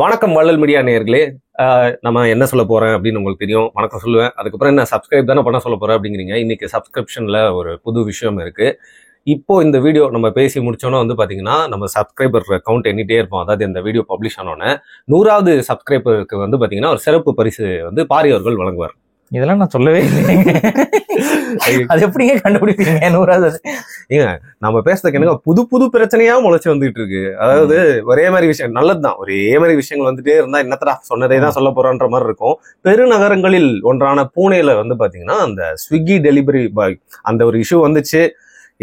வணக்கம் வள்ளல் மீடியா நேயர்களே. நம்ம என்ன சொல்ல போறேன் அப்படின்னு உங்களுக்கு தெரியும். வணக்கம் சொல்லுவேன், அதுக்கப்புறம் என்ன சப்ஸ்கிரைப் தானே பண்ண சொல்ல போறேன் அப்படிங்கிறீங்க. இன்னைக்கு சப்ஸ்கிரிப்ஷன்ல ஒரு புது விஷயம் இருக்கு. இப்போ இந்த வீடியோ நம்ம பேசி முடிச்சோன்னா வந்து பாத்தீங்கன்னா நம்ம சப்ஸ்கிரைபர் கவுண்ட் எண்ணிட்டே இருப்போம். அதாவது இந்த வீடியோ பப்ளிஷ் ஆனோன்னு 100வது சப்ஸ்கிரைபருக்கு வந்து பாத்தீங்கன்னா ஒரு சிறப்பு பரிசு வந்து பாரி அவர்கள் வழங்குவார். இதெல்லாம் நான் சொல்லவே இல்லைங்க. அது எப்படிங்க கண்டுபிடிப்பீங்க 100வது? ஏங்க நம்ம பேசுறதுக்கு என்னங்க புது புது பிரச்சனையா முளைச்சு வந்துட்டு இருக்கு. அதாவது ஒரே மாதிரி விஷயம் நல்லதுதான், ஒரே மாதிரி விஷயங்கள் வந்துட்டே இருந்தா என்னத்தடா சொன்னதே தான் சொல்ல போறோன்ற மாதிரி இருக்கும். பெருநகரங்களில் ஒன்றான பூனேல வந்து பாத்தீங்கன்னா அந்த ஸ்விக்கி டெலிவரி பாய் அந்த ஒரு இஷ்யூ வந்துச்சு.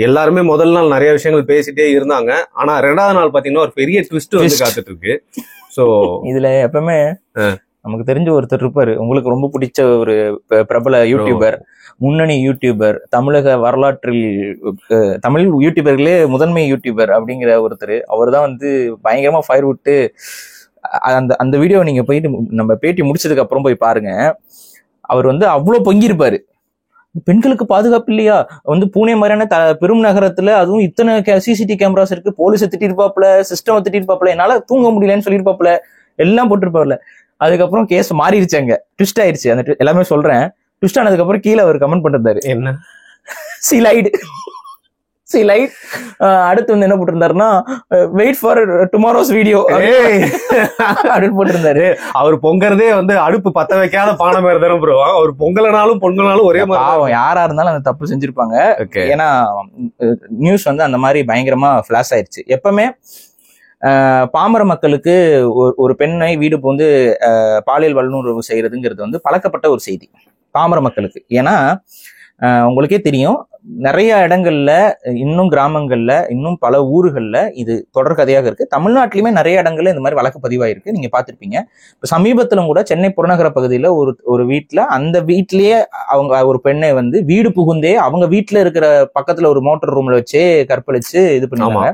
எல்லாருமே முதல் நாள் நிறைய விஷயங்கள் பேசிட்டே இருந்தாங்க. ஆனா 2வது நாள் பாத்தீங்கன்னா ஒரு பெரிய ட்விஸ்ட் வந்து காத்துட்டு இருக்கு. சோ இதுல எப்பவுமே நமக்கு தெரிஞ்ச ஒருத்தர் இருப்பாரு, உங்களுக்கு ரொம்ப பிடிச்ச ஒரு பிரபல யூடியூபர், முன்னணி யூடியூபர், தமிழக வரலாற்றில் தமிழ் யூடியூபர்களே முதன்மை யூடியூபர் அப்படிங்கிற ஒருத்தர். அவர் தான் வந்து பயங்கரமா ஃபயர் விட்டு அந்த வீடியோ நீங்க போயிட்டு நம்ம பேட்டி முடிச்சதுக்கு அப்புறம் போய் பாருங்க. அவர் வந்து அவ்வளவு பொங்கியிருப்பாரு. பெண்களுக்கு பாதுகாப்பு இல்லையா, வந்து பூனே மாதிரியான பெரும் நகரத்துல அதுவும் இத்தனை சிசிடிவி கேமராஸ் இருக்கு, போலீஸை திட்டிருப்பாப்புல, சிஸ்டம் திட்டிருப்பாப்புல, என்னால தூங்க முடியலன்னு சொல்லியிருப்பாப்புல, எல்லாம் போட்டிருப்பாப்புல. அதுக்கப்புறம் கேஸ் மாறிடுச்சாங்க, ட்விஸ்ட் ஆயிடுச்சு. அந்த எல்லாமே சொல்றேன். ட்விஸ்ட் ஆனதுக்கு அப்புறம் கீழே அவர் கமெண்ட் பண்ணிருந்தாரு, என்ன சிலைட் அடுத்து வந்து என்ன போட்டிருந்தாருன்னா, வெயிட் ஃபார் டுமாரோஸ் வீடியோ அப்படின்னு போட்டிருந்தாரு. அவர் பொங்கறதே வந்து அடுப்பு பத்த வைக்காத பானை மாதிரி தானே ப்ரோ. அவர் பொங்கலனாலும் பொங்கலனாலும் ஒரே மாதிரி. யாரா இருந்தாலும் அந்த தப்பு செஞ்சிருப்பாங்க. ஏன்னா நியூஸ் வந்து அந்த மாதிரி பயங்கரமா ஃபிளாஷ் ஆயிடுச்சு. எப்பவுமே பாமர மக்களுக்கு ஒரு பெண்ணை வீடு வந்து பாலியல் வல்லுறவு செய்யறதுங்கிறது வந்து பழக்கப்பட்ட ஒரு செய்தி பாமர மக்களுக்கு. ஏன்னா உங்களுக்கே தெரியும், நிறைய இடங்கள்ல, இன்னும் கிராமங்கள்ல, இன்னும் பல ஊர்கள்ல இது தொடர்கதையாக இருக்கு. தமிழ்நாட்டிலுமே நிறைய இடங்கள்ல இந்த மாதிரி வழக்கு பதிவாயிருக்கு, நீங்க பாத்திருப்பீங்க. இப்ப சமீபத்திலும் கூட சென்னை புறநகர பகுதியில ஒரு வீட்டுல, அந்த வீட்லயே அவங்க ஒரு பெண்ணை வந்து வீடு புகுந்தே அவங்க வீட்டுல இருக்கிற பக்கத்துல ஒரு மோட்டர் ரூம்ல வச்சே கற்பழிச்சு இது பண்ணுவாங்க.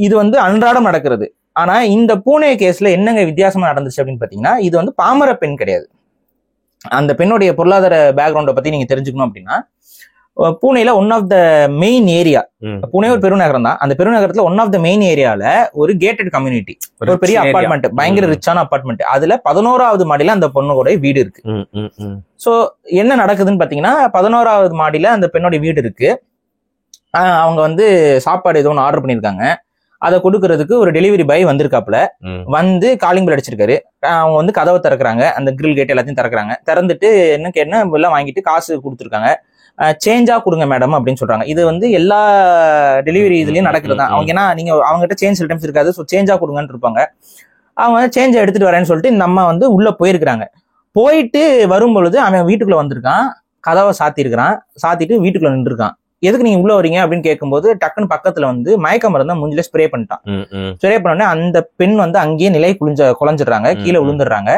இது வந்து அன்றாடம் நடக்கிறது. ஆனா இந்த பூனே கேஸ்ல என்னங்க வித்தியாசமா நடந்துச்சு அப்படின்னு பாத்தீங்கன்னா, இது வந்து பாமர பெண் கிடையாது. அந்த பெண்ணுடைய பொருளாதார பேக்ரவுண்டை பத்தி நீங்க தெரிஞ்சுக்கணும் அப்படின்னா, பூனேல one of the main area, Pune ஒரு பெருநகரம் தான், அந்த பெருநகரத்துல ஒன் ஆஃப் த மெயின் ஏரியால ஒரு கேட்டட் கம்யூனிட்டி, ஒரு பெரிய அபார்ட்மெண்ட், பயங்கர ரிச்சான அபார்ட்மெண்ட். அதுல 11வது மாடியில அந்த பொண்ணோட வீடு இருக்கு. சோ என்ன நடக்குதுன்னு பாத்தீங்கன்னா, 11வது மாடியில அந்த பெண்ணோட வீடு இருக்கு. அவங்க வந்து சாப்பாடு ஏதோ ஒன்று ஆர்டர் பண்ணியிருக்காங்க. அதை கொடுக்கறதுக்கு ஒரு டெலிவரி பாய் வந்திருக்காப்புல. வந்து காலிங் பெல் அடிச்சிருக்காரு. அவங்க வந்து கதவை திறக்கிறாங்க, அந்த கிரில் கேட் எல்லாத்தையும் திறக்கிறாங்க. திறந்துட்டு என்ன எல்லாம் வாங்கிட்டு காசு கொடுத்துருக்காங்க. சேஞ்சா கொடுங்க மேடம் அப்படின்னு சொல்றாங்க. இது வந்து எல்லா டெலிவரி இதுலயும் நடக்கிறதா. அவங்க ஏன்னா நீங்க அவங்ககிட்ட சேஞ்ச் சில டைம்ஸ் இருக்காது, ஸோ சேஞ்சா கொடுங்கன்னு இருப்பாங்க. அவங்க சேஞ்சை எடுத்துட்டு வரேன்னு சொல்லிட்டு இந்த அம்மா வந்து உள்ள போயிருக்கிறாங்க. போயிட்டு வரும்பொழுது அவன் வீட்டுக்குள்ள வந்திருக்கான், கதவை சாத்திருக்கிறான், சாத்திட்டு வீட்டுக்குள்ள நின்றுருக்கான். எதுக்கு நீங்க உள்ள வரீங்க அப்படின்னு கேட்கும்போது டக்குன்னு பக்கத்துல வந்து மயக்க மருந்தை மூஞ்சில ஸ்ப்ரே பண்ணிட்டான். ஸ்ப்ரே பண்ணோடனே அந்த பெண் வந்து அங்கேயே நிலை குலைஞ்சிடுறாங்க, கீழே விழுந்துடுறாங்க.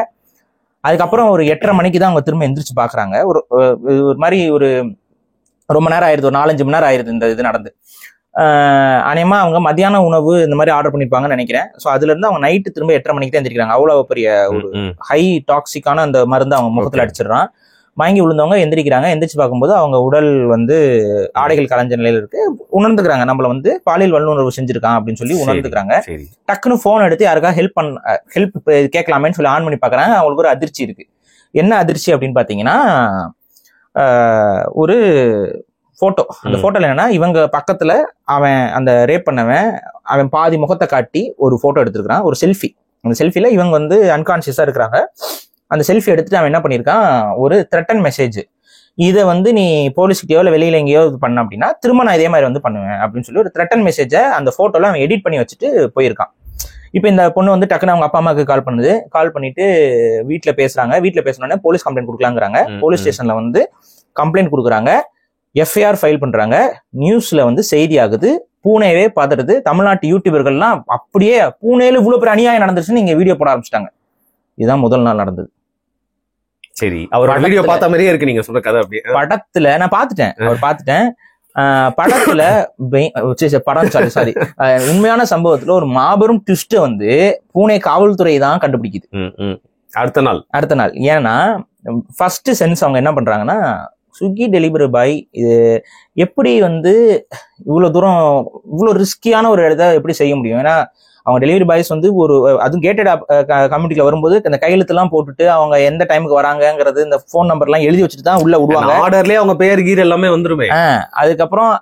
அதுக்கப்புறம் ஒரு 8:30 மணிக்கு தான் அவங்க திரும்ப எந்திரிச்சு பாக்குறாங்க. ஒரு மாதிரி ஒரு ரொம்ப நேரம் ஆயிருது, ஒரு 4-5 மணி நேரம் ஆயிருது இந்த இது நடந்து. அநேகமா அவங்க மத்தியான உணவு இந்த மாதிரி ஆர்டர் பண்ணிருப்பாங்கன்னு நினைக்கிறேன். ஸோ அதுல இருந்து அவங்க நைட்டு திரும்ப 8:30 மணிக்கு தான் எந்திரிக்கிறாங்க. அவ்வளவு பெரிய ஒரு ஹை டாக்ஸிக்கான அந்த மருந்து அவங்க முகத்துல அடிச்சிடறான். வாங்கி விழுந்தவங்க எந்திரிக்கிறாங்க. எந்திரிச்சு பார்க்கும்போது அவங்க உடல் வந்து ஆடைகள் கலைஞ்ச நிலையில இருக்கு. உணர்ந்துக்கிறாங்க, நம்மள வந்து பாலியல் வல்லுறவு செஞ்சிருக்கான் அப்படின்னு சொல்லி உணர்ந்துக்கிறாங்க. டக்குன்னு போன் எடுத்து யாருக்கா ஹெல்ப் கேட்கலாமேன்னு சொல்லி ஆன் பண்ணி பாக்குறாங்க. அவங்களுக்கு ஒரு அதிர்ச்சி இருக்கு. என்ன அதிர்ச்சி அப்படின்னு பாத்தீங்கன்னா, ஒரு போட்டோ. அந்த போட்டோல என்னன்னா, இவங்க பக்கத்துல அவன் அந்த ரேப் பண்ணவன் அவன் பாதி முகத்தை காட்டி ஒரு போட்டோ எடுத்திருக்கிறான், ஒரு செல்ஃபி. அந்த செல்ஃபில இவங்க வந்து அன்கான்சியஸா இருக்கிறாங்க. அந்த செல்ஃபி எடுத்துட்டு அவன் என்ன பண்ணியிருக்கான், ஒரு த்ரெட்டன் மெசேஜ், இதை வந்து நீ போலீஸ்கிட்டயோ இல்லை வெளியில எங்கேயோ இது பண்ண அப்படின்னா திரும்ப நான் இதே மாதிரி வந்து பண்ணுவேன் அப்படின்னு சொல்லி ஒரு த்ரெட்டன் மெசேஜை அந்த போட்டோல அவன் எடிட் பண்ணி வச்சுட்டு போயிருக்கான். இப்போ இந்த பொண்ணு வந்து டக்குன்னு அவங்க அப்பா அம்மாவுக்கு கால் பண்ணுது. கால் பண்ணிட்டு வீட்டில் பேசுறாங்க. வீட்டில் பேசினோடனே போலீஸ் கம்ப்ளைண்ட் கொடுக்கலாங்கிறாங்க. போலீஸ் ஸ்டேஷன்ல வந்து கம்ப்ளைண்ட் கொடுக்குறாங்க, எஃப்ஐஆர் ஃபைல் பண்றாங்க. நியூஸ்ல வந்து செய்தி ஆகுது, பூனேவே பார்த்துட்டு தமிழ்நாட்டு யூடியூபர்கள்லாம் அப்படியே பூனேல இவ்வளவு பெரிய அநியாயம் நடந்துருச்சுன்னு நீங்க வீடியோ போட ஆரம்பிச்சிட்டாங்க. இதுதான் முதல் நாள் நடந்தது. சரி, அவர் வீடியோ பார்த்த மாதிரியே இருக்கு நீங்க சொல்ற கதை. அப்படியே படத்துல நான் பாத்துட்டேன், அவர் பாத்துட்டேன். படத்துல படம் சாரி உண்மையான சம்பவத்துல ஒரு மாபெரும் ட்விஸ்ட் வந்து பூனே காவல்துறை தான் கண்டுபிடிக்குது அடுத்த நாள். ஏன்னா ஃபர்ஸ்ட் சென்ஸ் அவங்க என்ன பண்றாங்கன்னா, ஸ்விக்கி டெலிவரி பாய் இது எப்படி வந்து இவ்வளவு தூரம் இவ்வளவு ரிஸ்கியான ஒரு இடத்த எப்படி செய்ய முடியும்? ஏன்னா அவங்க டெலிவரி பாய்ஸ் வந்து ஒரு அதுவும் கேட்டட் கம்யூனிட்டில வரும்போது இந்த கையெழுத்து எல்லாம் போட்டுட்டு அவங்க எந்த டைமுக்கு வராங்கிறது இந்த போன் நம்பர் எல்லாம் எழுதி வச்சுட்டு தான் உள்ள விடுவாங்க. ஆர்டர்லயே அவங்க பேர் கீர் எல்லாமே வந்துருமே. அதுக்கப்புறம்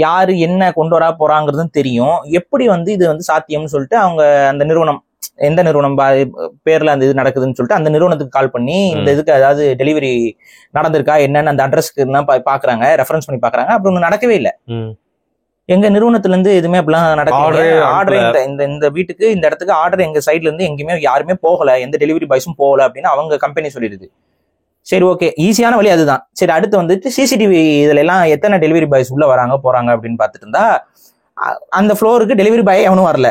யாரு என்ன கொண்டு வரா போறாங்கிறதும் தெரியும். எப்படி வந்து இது வந்து சாத்தியம்னு சொல்லிட்டு அவங்க அந்த நிறுவனம் எந்த நிறுவனம் பேர்ல அந்த இது நடக்குதுன்னு சொல்லிட்டு அந்த நிறுவனத்துக்கு கால் பண்ணி இந்த இதுக்கு அதாவது டெலிவரி நடந்திருக்கா என்னன்னு அந்த அட்ரஸ்க்கு பாக்குறாங்க, ரெஃபரன்ஸ் பண்ணி பாக்குறாங்க. அப்புறம் நடக்கவே இல்லை. எங்க நிறுவனத்துல இருந்து எதுவுமே அப்படிலாம் நடக்கல. ஆர்டர் இந்த வீட்டுக்கு இந்த இடத்துக்கு ஆர்டர் எங்க சைட்ல இருந்து எங்கேயுமே யாருமே போகல, எந்த டெலிவரி பாய்ஸும் போகல அப்படின்னு அவங்க கம்பெனி சொல்லிடுது. சரி ஓகே, ஈஸியான வழி அதுதான். சரி அடுத்து வந்துட்டு சிசிடிவி இதுல எல்லாம் எத்தனை டெலிவரி பாய்ஸ் உள்ள வராங்க போறாங்க அப்படின்னு பாத்துட்டு இருந்தா அந்த ஃப்ளோருக்கு டெலிவரி பாய் எவனும் வரல.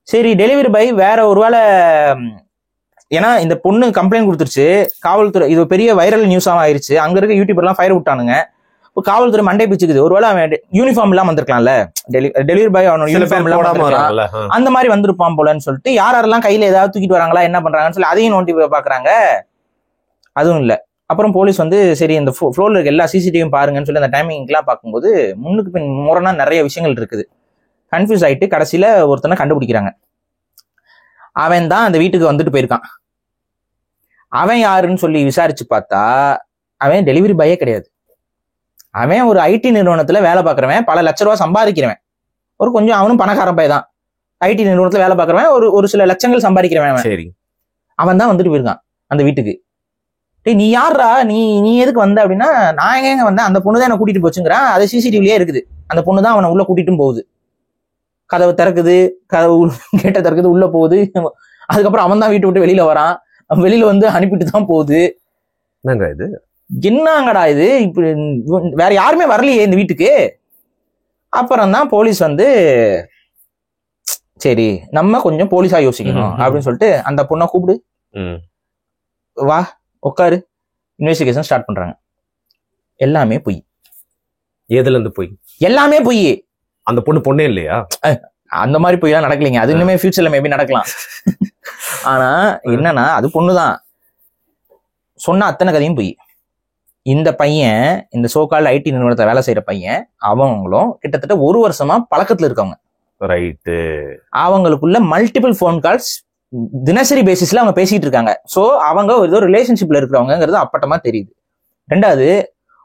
சரி டெலிவரி பாய் வேற ஒரு வேளை, ஏன்னா இந்த பொண்ணு கம்ப்ளைண்ட் கொடுத்துருச்சு காவல்துறை, இது பெரிய வைரல் நியூஸாக ஆயிருச்சு. அங்க இருக்க யூடியூபர்லாம் ஃபயர் விட்டானுங்க. இப்போ காவல்துறை மண்டை பிச்சுக்குது. ஒருவேளை அவன் யூனிஃபார்ம் இல்லாம வந்திருக்கலாம்ல, டெலிவரி பாய் அவனோட யூனிஃபார்ம் இல்லாம அந்த மாதிரி வந்திருப்பான் போலன்னு சொல்லிட்டு யாரெல்லாம் கையில ஏதாவது தூக்கிட்டு வராங்களா என்ன பண்றாங்கன்னு சொல்லி அதையும் நோண்டி பாக்குறாங்க. அதுவும் இல்லை. அப்புறம் போலீஸ் வந்து சரி இந்த ஃப்ளோர்ல இருக்க எல்லா சிசிடிவியும் பாருங்கன்னு சொல்லி அந்த டைமிங்லாம் பார்க்கும்போது முன்னுக்கு பின் முரணா நிறைய விஷயங்கள் இருக்குது. கன்ஃபியூஸ் ஆயிட்டு கடைசியில ஒருத்தனை கண்டுபிடிக்கிறாங்க. அவன் தான் அந்த வீட்டுக்கு வந்துட்டு போயிருக்கான். அவன் யாருன்னு சொல்லி விசாரிச்சு பார்த்தா அவன் டெலிவரி பாயே கிடையாது. அவன் ஒரு ஐடி நிறுவனத்துல வேலை பார்க்கறவன், பல லட்ச ரூபா சம்பாதிக்கிறவன். ஒரு கொஞ்சம் அவனும் பணக்காரன் பையன் தான். ஐடி நிறுவனத்துல வேலை பார்க்கறவன், ஒரு சில லட்சங்கள் சம்பாதிக்கிறவன். சரி, அவன் தான் வந்துட்டு போயிருக்கான் அந்த வீட்டுக்கு. டேய் நீ யாரா, நீ எதுக்கு வந்த அப்படின்னா, நான் எங்க வந்தேன், அந்த பொண்ணு தான் என்ன கூட்டிட்டு போச்சுங்கிறான். அது சிசிடிவிலேயே இருக்குது. அந்த பொண்ணு தான் அவனை உள்ள கூட்டிட்டும் போகுது. கதவை திறக்குது, கதவு கேட்ட திறக்குது, உள்ள போகுது. அதுக்கப்புறம் அவன் தான் வீட்டை விட்டு வெளியில வரான். வெளியில வந்து அனுப்பிட்டு தான் போகுது. இது என்னங்கடா இது, இப்படி வேற யாருமே வரலையே இந்த வீட்டுக்கு. அப்புறம் தான் போலீஸ் வந்து சரி நம்ம கொஞ்சம் போலீஸா யோசிக்கணும் அப்படின்னு சொல்லிட்டு அந்த பொண்ணை கூப்பிடு, வா உட்காரு, இன்வெஸ்டிகேஷன் ஸ்டார்ட் பண்றாங்க. எல்லாமே பொய். எதுல இருந்து பொய்? எல்லாமே பொய். அந்த பொண்ணே இல்லையா? அந்த மாதிரி பொய் எல்லாம் நடக்கலைங்க. அது இன்னுமே ஃபியூச்சர்ல மேபி நடக்கலாம். ஆனா என்னன்னா அது பொண்ணுதான் சொன்ன அத்தனை கதையும் பொய். இந்த பையன், இந்த சோகால் ஐடி நிறுவனத்தை வேலை செய்யற பையன், அவங்களும் கிட்டத்தட்ட 1 வருஷமா பழக்கத்துல இருக்கவங்க. ரைட்டு. அவங்களுக்குள்ள மல்டிபிள் போன் கால்ஸ் தினசரி பேசிஸ்ல அவங்க பேசிட்டு இருக்காங்க. சோ அவங்க ஏதோ ரிலேஷன்ஷிப்ல இருக்கிறவங்கிறது அப்பட்டமா தெரியுது. ரெண்டாவது,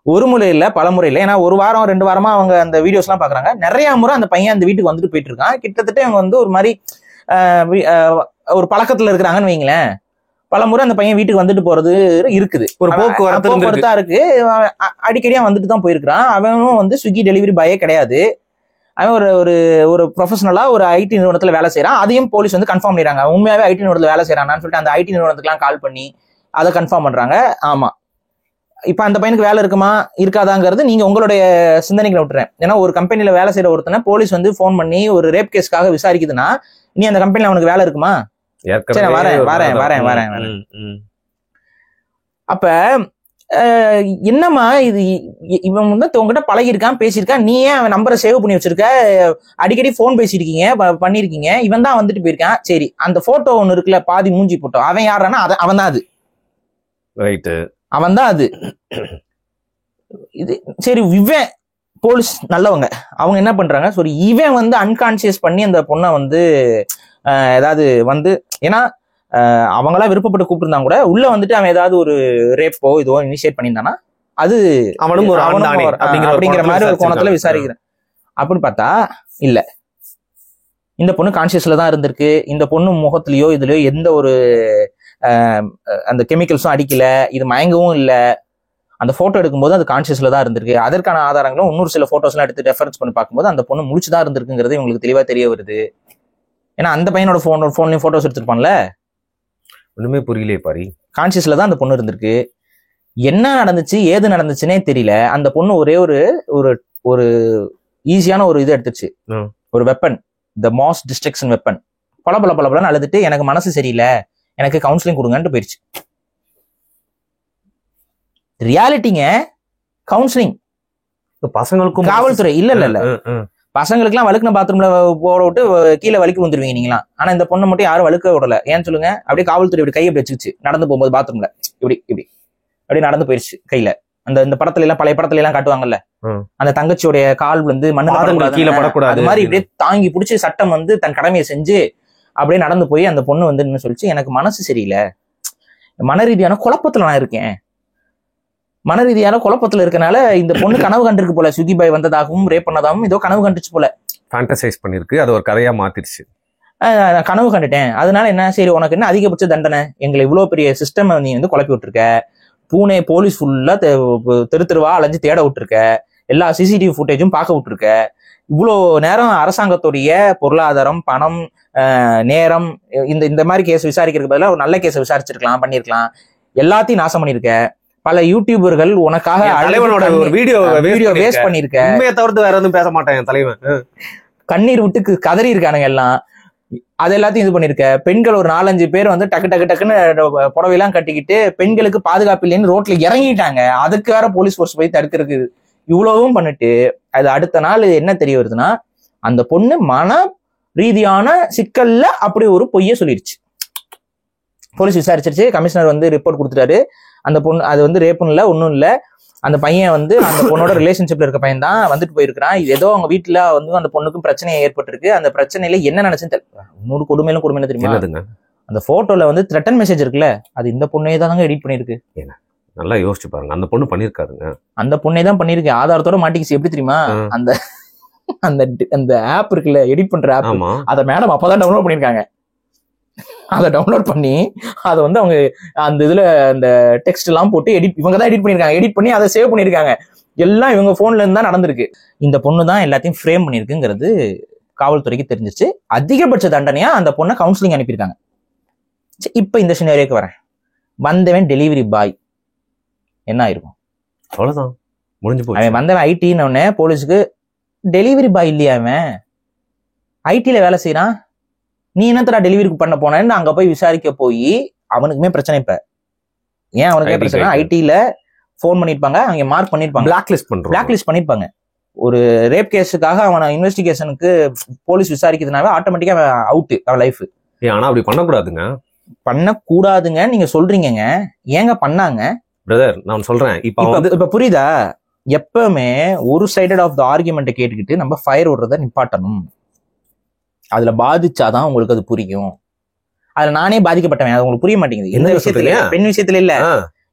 ஒரு முறை இல்ல பல முறை இல்லை, ஏன்னா 1 வாரம் 2 வாரமா அவங்க அந்த வீடியோஸ் எல்லாம் பாக்குறாங்க. நிறைய முறை அந்த பையன் அந்த வீட்டுக்கு வந்துட்டு போயிட்டு இருக்கான். கிட்டத்தட்ட அவங்க வந்து ஒரு மாதிரி ஒரு பழக்கத்துல இருக்கிறாங்கன்னு வைங்களேன். பல முறை அந்த பையன் வீட்டுக்கு வந்துட்டு போறது இருக்குது. ஒரு போக்குவரத்தா இருக்கு. அடிக்கடியா வந்துட்டு தான் போயிருக்கிறான். அவனும் வந்து ஸ்விக்கி டெலிவரி பாயே கிடையாது. அவன் ஒரு ப்ரொஃபஷனலா ஒரு ஐடி நிறுவனத்துல வேலை செய்யறான். அதையும் போலீஸ் வந்து கன்ஃபார்ம் பண்ணிடுறாங்க. உண்மையாவே ஐடி நிறுவனத்துல வேலை செய்யறான்னு சொல்லிட்டு அந்த ஐடி நிறுவனத்துக்குலாம் கால் பண்ணி அதை கன்ஃபார்ம் பண்றாங்க. ஆமா, இப்ப அந்த பையனுக்கு வேலை இருக்குமா இருக்காதாங்கிறது நீங்க உங்களுடைய சிந்தனைகளை விட்டுறேன். ஏன்னா ஒரு கம்பெனில வேலை செய்யற ஒருத்தனை போலீஸ் வந்து போன் பண்ணி ஒரு ரேப் கேஸ்க்காக விசாரிக்குதுன்னா நீ அந்த கம்பெனில அவனுக்கு வேலை இருக்குமா? சரி வரேன். அப்ப என்னம்மா இது, இவன் வந்து உங்ககிட்ட பழகிருக்கான், பேசியிருக்கான், நீ ஏன் அவன் நம்பரை சேவ் பண்ணி வச்சிருக்க, அடிக்கடி போன் பேசியிருக்கீங்க, பண்ணிருக்கீங்க, இவன் தான் வந்துட்டு போயிருக்கான். சரி அந்த போட்டோ ஒண்ணு இருக்குல்ல, பாதி மூஞ்சி போட்டோ, அவன் யாரானா அவன் தான் அது. ரைட்டு, அவன் தான் அது. இது சரி, இவன் போலீஸ் நல்லவங்க, அவங்க என்ன பண்றாங்க, சரி இவன் வந்து அன்கான்சியஸ் பண்ணி அந்த பொண்ணை வந்து ஏதாவது வந்து, ஏன்னா அவங்களா விருப்பப்பட்டு கூப்பிட்டுருந்தா கூட உள்ள வந்துட்டு அவன் ஏதாவது ஒரு ரேப்போ இதோ இனிஷியேட் பண்ணியிருந்தானா அது அவனும் அப்படிங்கிற மாதிரி ஒரு கோணத்துல விசாரிக்கிறேன். அப்படின்னு பார்த்தா இல்ல, இந்த பொண்ணு கான்சியஸ்ல தான் இருந்திருக்கு. இந்த பொண்ணு முகத்திலயோ இதுலயோ எந்த ஒரு அந்த கெமிக்கல்ஸும் அடிக்கல, இது மயங்கவும் இல்லை. அந்த போட்டோ எடுக்கும்போது அது கான்சியஸ்ல தான் இருந்திருக்கு. அதற்கான ஆதாரங்களும் இன்னொரு சில போட்டோஸ் எல்லாம் எடுத்து ரெஃபரன்ஸ் பண்ணி பார்க்கும்போது அந்த பொண்ணு முழிச்சுதான் இருந்திருக்குங்கிறது இவங்களுக்கு தெளிவா தெரிய வருது. ஏன்னா அந்த பையனோட போன்லயும் போட்டோஸ் எடுத்துருப்பான்ல. ஒண்ணுமே புரியலையே பாரி. கான்சியஸ்ல தான் அந்த பொண்ணு இருந்திருக்கு. என்ன நடந்துச்சு ஏது நடந்துச்சுன்னே தெரியல. அந்த பொண்ணு ஒரே ஒரு ஈஸியான ஒரு இது எடுத்துச்சு, ஒரு weapon, the mass destruction weapon. பலன்னு அழுதுட்டு எனக்கு மனசு சரியில்லை, எனக்கு கவுன்சிலிங் கொடுங்கன்ட்டு போயிடுச்சு. ரியாலிட்டிங்க கவுன்சிலிங். பசங்களுக்கும் காவல்துறை இல்ல பசங்களுக்குலாம் வழுக்கின பாத்ரூம்ல போட விட்டு கீழே வலிக்கு வந்துருவீங்க நீங்களாம். ஆனா இந்த பொண்ணை மட்டும் யாரும் வழுக்க விடல. ஏன்னு சொல்லுங்க? அப்படியே காவல்துறை இப்படி கையை வச்சுச்சு நடந்து போகும்போது பாத்ரூம்ல இப்படி அப்படி நடந்து போயிடுச்சு கையில. இந்த படத்துல எல்லாம் பழைய படத்துல எல்லாம் காட்டுவாங்கல்ல, அந்த தங்கச்சியோடைய கால் வந்து மண்ணு கீழே படக்கூடாது, அது மாதிரி இப்படியே தாங்கி பிடிச்சி சட்டம் வந்து தன் கடமையை செஞ்சு அப்படியே நடந்து போய் அந்த பொண்ணு வந்து என்ன சொல்லிச்சு, எனக்கு மனசு சரியில்லை, மன ரீதியான குழப்பத்துல நான் இருக்கேன், மன ரீதியான குழப்பத்துல இருக்கனால இந்த பொண்ணு கனவு கண்டிருக்கு போல, ஸ்விக்கி பாய் வந்ததாகவும் ரேப் பண்ணதாகவும் ஏதோ கனவு கண்டுச்சு போல, ஃபேண்டசைஸ் பண்ணிருக்கு, அது ஒரு கதையா மாத்திருச்சு. நான் கனவு கண்டுட்டேன், அதனால என்ன, சரி உனக்கு என்ன அதிகபட்ச தண்டனை, எங்களை இவ்வளவு பெரிய சிஸ்டம் நீ வந்து குழப்பி விட்டுருக்க, பூனே போலீஸ் ஃபுல்லா தெருவா அலைஞ்சு தேட விட்டுருக்க, எல்லா சிசிடிவி ஃபுட்டேஜும் பார்க்க விட்டுருக்க, இவ்வளோ நேரம் அரசாங்கத்துடைய பொருளாதாரம், பணம், நேரம், இந்த மாதிரி கேஸ் விசாரிக்கிறதுக்கு பதிலாக ஒரு நல்ல கேஸை விசாரிச்சிருக்கலாம், பண்ணிருக்கலாம், எல்லாத்தையும் நாசம் பண்ணிருக்க, பல யூடியூபர்கள் உனக்காக வீடியோ வேஸ்ட் பண்ணிருக்க, தவிர்த்து வேற எதுவும் பேச மாட்டேன் என் தலைவன், கண்ணீர் விட்டு கதறி இருக்கானுங்க எல்லாம், அது எல்லாத்தையும் இது பண்ணிருக்க, பெண்கள் ஒரு 4-5 பேர் வந்து டக்கு டக்கு டக்குன்னு புடவையெல்லாம் கட்டிக்கிட்டு பெண்களுக்கு பாதுகாப்பு இல்லைன்னு ரோட்ல இறங்கிட்டாங்க, அதுக்கு வேற போலீஸ் ஃபோர்ஸ் போய் தடுக்கிறதுக்கு இவ்வளவும் பண்ணிட்டு, அது அடுத்த நாள் என்ன தெரிய வருதுன்னா, அந்த பொண்ணு மன ரீதியான சிக்கல்ல அப்படி ஒரு பொய்ய சொல்லிருச்சு. போலீஸ் விசாரிச்சிருச்சு, கமிஷனர் வந்து ரிப்போர்ட் கொடுத்துட்டாரு, அந்த பொண்ணு அது வந்து ரேப்பும் இல்லை ஒன்றும் இல்லை, அந்த பையன் வந்து அந்த பொண்ணோட ரிலேஷன்ஷிப்ல இருக்க பையன் தான் வந்துட்டு போயிருக்கிறான், இது ஏதோ அவங்க வீட்டுல வந்து அந்த பொண்ணுக்கும் பிரச்சனை ஏற்பட்டிருக்கு, அந்த பிரச்சனையில என்ன நினைச்சுன்னு தெரியல. இன்னொரு கொடுமையில தெரியுமா, அந்த போட்டோல வந்து த்ரெட்டன் மெசேஜ் இருக்குல்ல, அது இந்த பொண்ணே தாங்க எடிட் பண்ணிருக்கு. நல்லா யோசிச்சு பாருங்க, அந்த பொண்ணு பண்ணிருக்காருங்க, அந்த பொண்ணே தான் பண்ணிருக்கு, ஆதாரத்தோட மாட்டிக்கிச்சு. எப்படி தெரியுமா, அந்த அந்த ஆப் இருக்குல்ல, எடிட் பண்ற ஆப், அதை மேடம் அப்பதான் டவுன்லோட் பண்ணிருக்காங்க. அதை டவுன்லோட் பண்ணி அதை வந்து அவங்க அந்த இதுல அந்த டெக்ஸ்ட் எல்லாம் போட்டு இவங்க தான் எடிட் பண்ணிருக்காங்க, எடிட் பண்ணி அதை சேவ் பண்ணிருக்காங்க, எல்லாம் இவங்க போன்ல இருந்து தான் நடந்திருக்கு. இந்த பொண்ணு தான் எல்லாத்தையும் ஃப்ரேம் பண்ணிருக்குங்கிறது காவல்துறைக்கு தெரிஞ்சிச்சு. அதிகபட்ச தண்டனையா அந்த பொண்ணை கவுன்சிலிங் அனுப்பியிருக்காங்க. இப்ப இந்த சினாரியோக்கு வரேன், வந்தவன் டெலிவரி பாய் என்ன ஆயிருக்கும், அவ்வளவுதான் முடிஞ்சு போச்சு. அவன் வந்தவன் ஐடின்னு போலீஸுக்கு டெலிவரி பாய் இல்லையா, அவன் ஐடில வேலை செய்யறான், நீ என்னத்தடா டெலிவரிக்கு பண்ண போனேன்னு அங்க போய் விசாரிக்க போய் அவனுக்குமே பிரச்சனை. இப்ப ஏன் அவனுக்கு பிரச்சனை, ஐடில போன் பண்ணிருப்பாங்க, அவங்க மார்க் பண்ணிருப்பாங்க, பிளாக் லிஸ்ட் பண்ணிருப்பாங்க. ஒரு ரேப் கேஸுக்காக அவனை இன்வெஸ்டிகேஷனுக்கு போலீஸ் விசாரிக்கிறதுனால ஆட்டோமேட்டிக்கா அவன் அவுட், அவன் லைஃப். ஆனா அப்படி பண்ணக்கூடாதுங்க நீங்க சொல்றீங்க, ஏங்க பண்ணாங்க பிரதர்? நான் சொல்றேன், இப்ப புரியுதா? எப்பவுமே ஒரு சைடட் ஆஃப் த ஆர்குமெண்ட்டை கேட்டுக்கிட்டு நம்ம ஃபயர் விடுறத நிப்பாட்டணும். அதுல பாதிச்சாதான் உங்களுக்கு அது புரியும். அதுல நானே பாதிக்கப்பட்டவன், அது உங்களுக்கு புரிய மாட்டேங்குது. எந்த விஷயத்துல, பெண் விஷயத்துல இல்ல,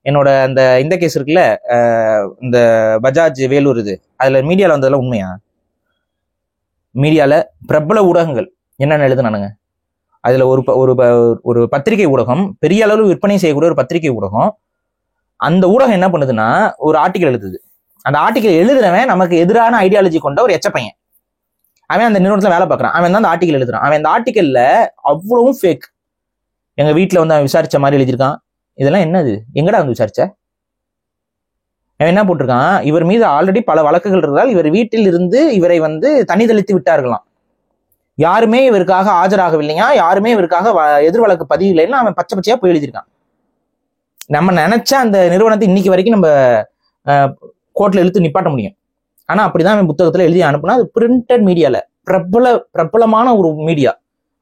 என்னோட அந்த இந்த கேஸ் இருக்குல்ல, இந்த பஜாஜ் வேலூர், இது அதுல மீடியால வந்ததெல்லாம் உண்மையா? மீடியால பிரபல ஊடகங்கள் என்னென்ன எழுதுனானுங்க, அதுல ஒரு பத்திரிகை ஊடகம், பெரிய அளவு விற்பனை செய்யக்கூடிய ஒரு பத்திரிகை ஊடகம், அந்த ஊடகம் என்ன பண்ணுதுன்னா ஒரு ஆர்டிகல் எழுதுது. அந்த ஆர்டிகல் எழுதுறவன் நமக்கு எதிரான ஐடியாலஜி கொண்ட ஒரு எச்ச பையன், அவன் அந்த நிறுவனத்துல வேலை பார்க்கறான், அவன் தான் அந்த ஆர்டிகல் எழுதுறான். அவன் அந்த ஆர்டிகல்ல அவ்வளவும் ஃபேக், எங்க வீட்டுல வந்து அவன் விசாரிச்ச மாதிரி எழுதியிருக்கான். இதெல்லாம் என்னது, எங்கடா வந்து விசாரிச்ச? அவன் என்ன போட்டிருக்கான், இவர் மீது ஆல்ரெடி பல வழக்குகள் இருந்தால் இவர் வீட்டில் இருந்து இவரை வந்து தனிதளித்து விட்டார்களாம், யாருமே இவருக்காக ஆஜராகவில்லையா, யாருமே இவருக்காக எதிர் வழக்கு பதிவு இல்லைன்னா அவன் பச்சை பச்சையா போய் எழுதியிருக்கான். நம்ம நினைச்ச அந்த நிறுவனத்தை இன்னைக்கு வரைக்கும் நம்ம கோர்ட்ல இழுத்து நிப்பாட்ட முடியும். ஆனா அப்படிதான் அவன் புத்தகத்துல எழுதி அனுப்புனா, அது பிரிண்டட் மீடியால பிரபலமான ஒரு மீடியா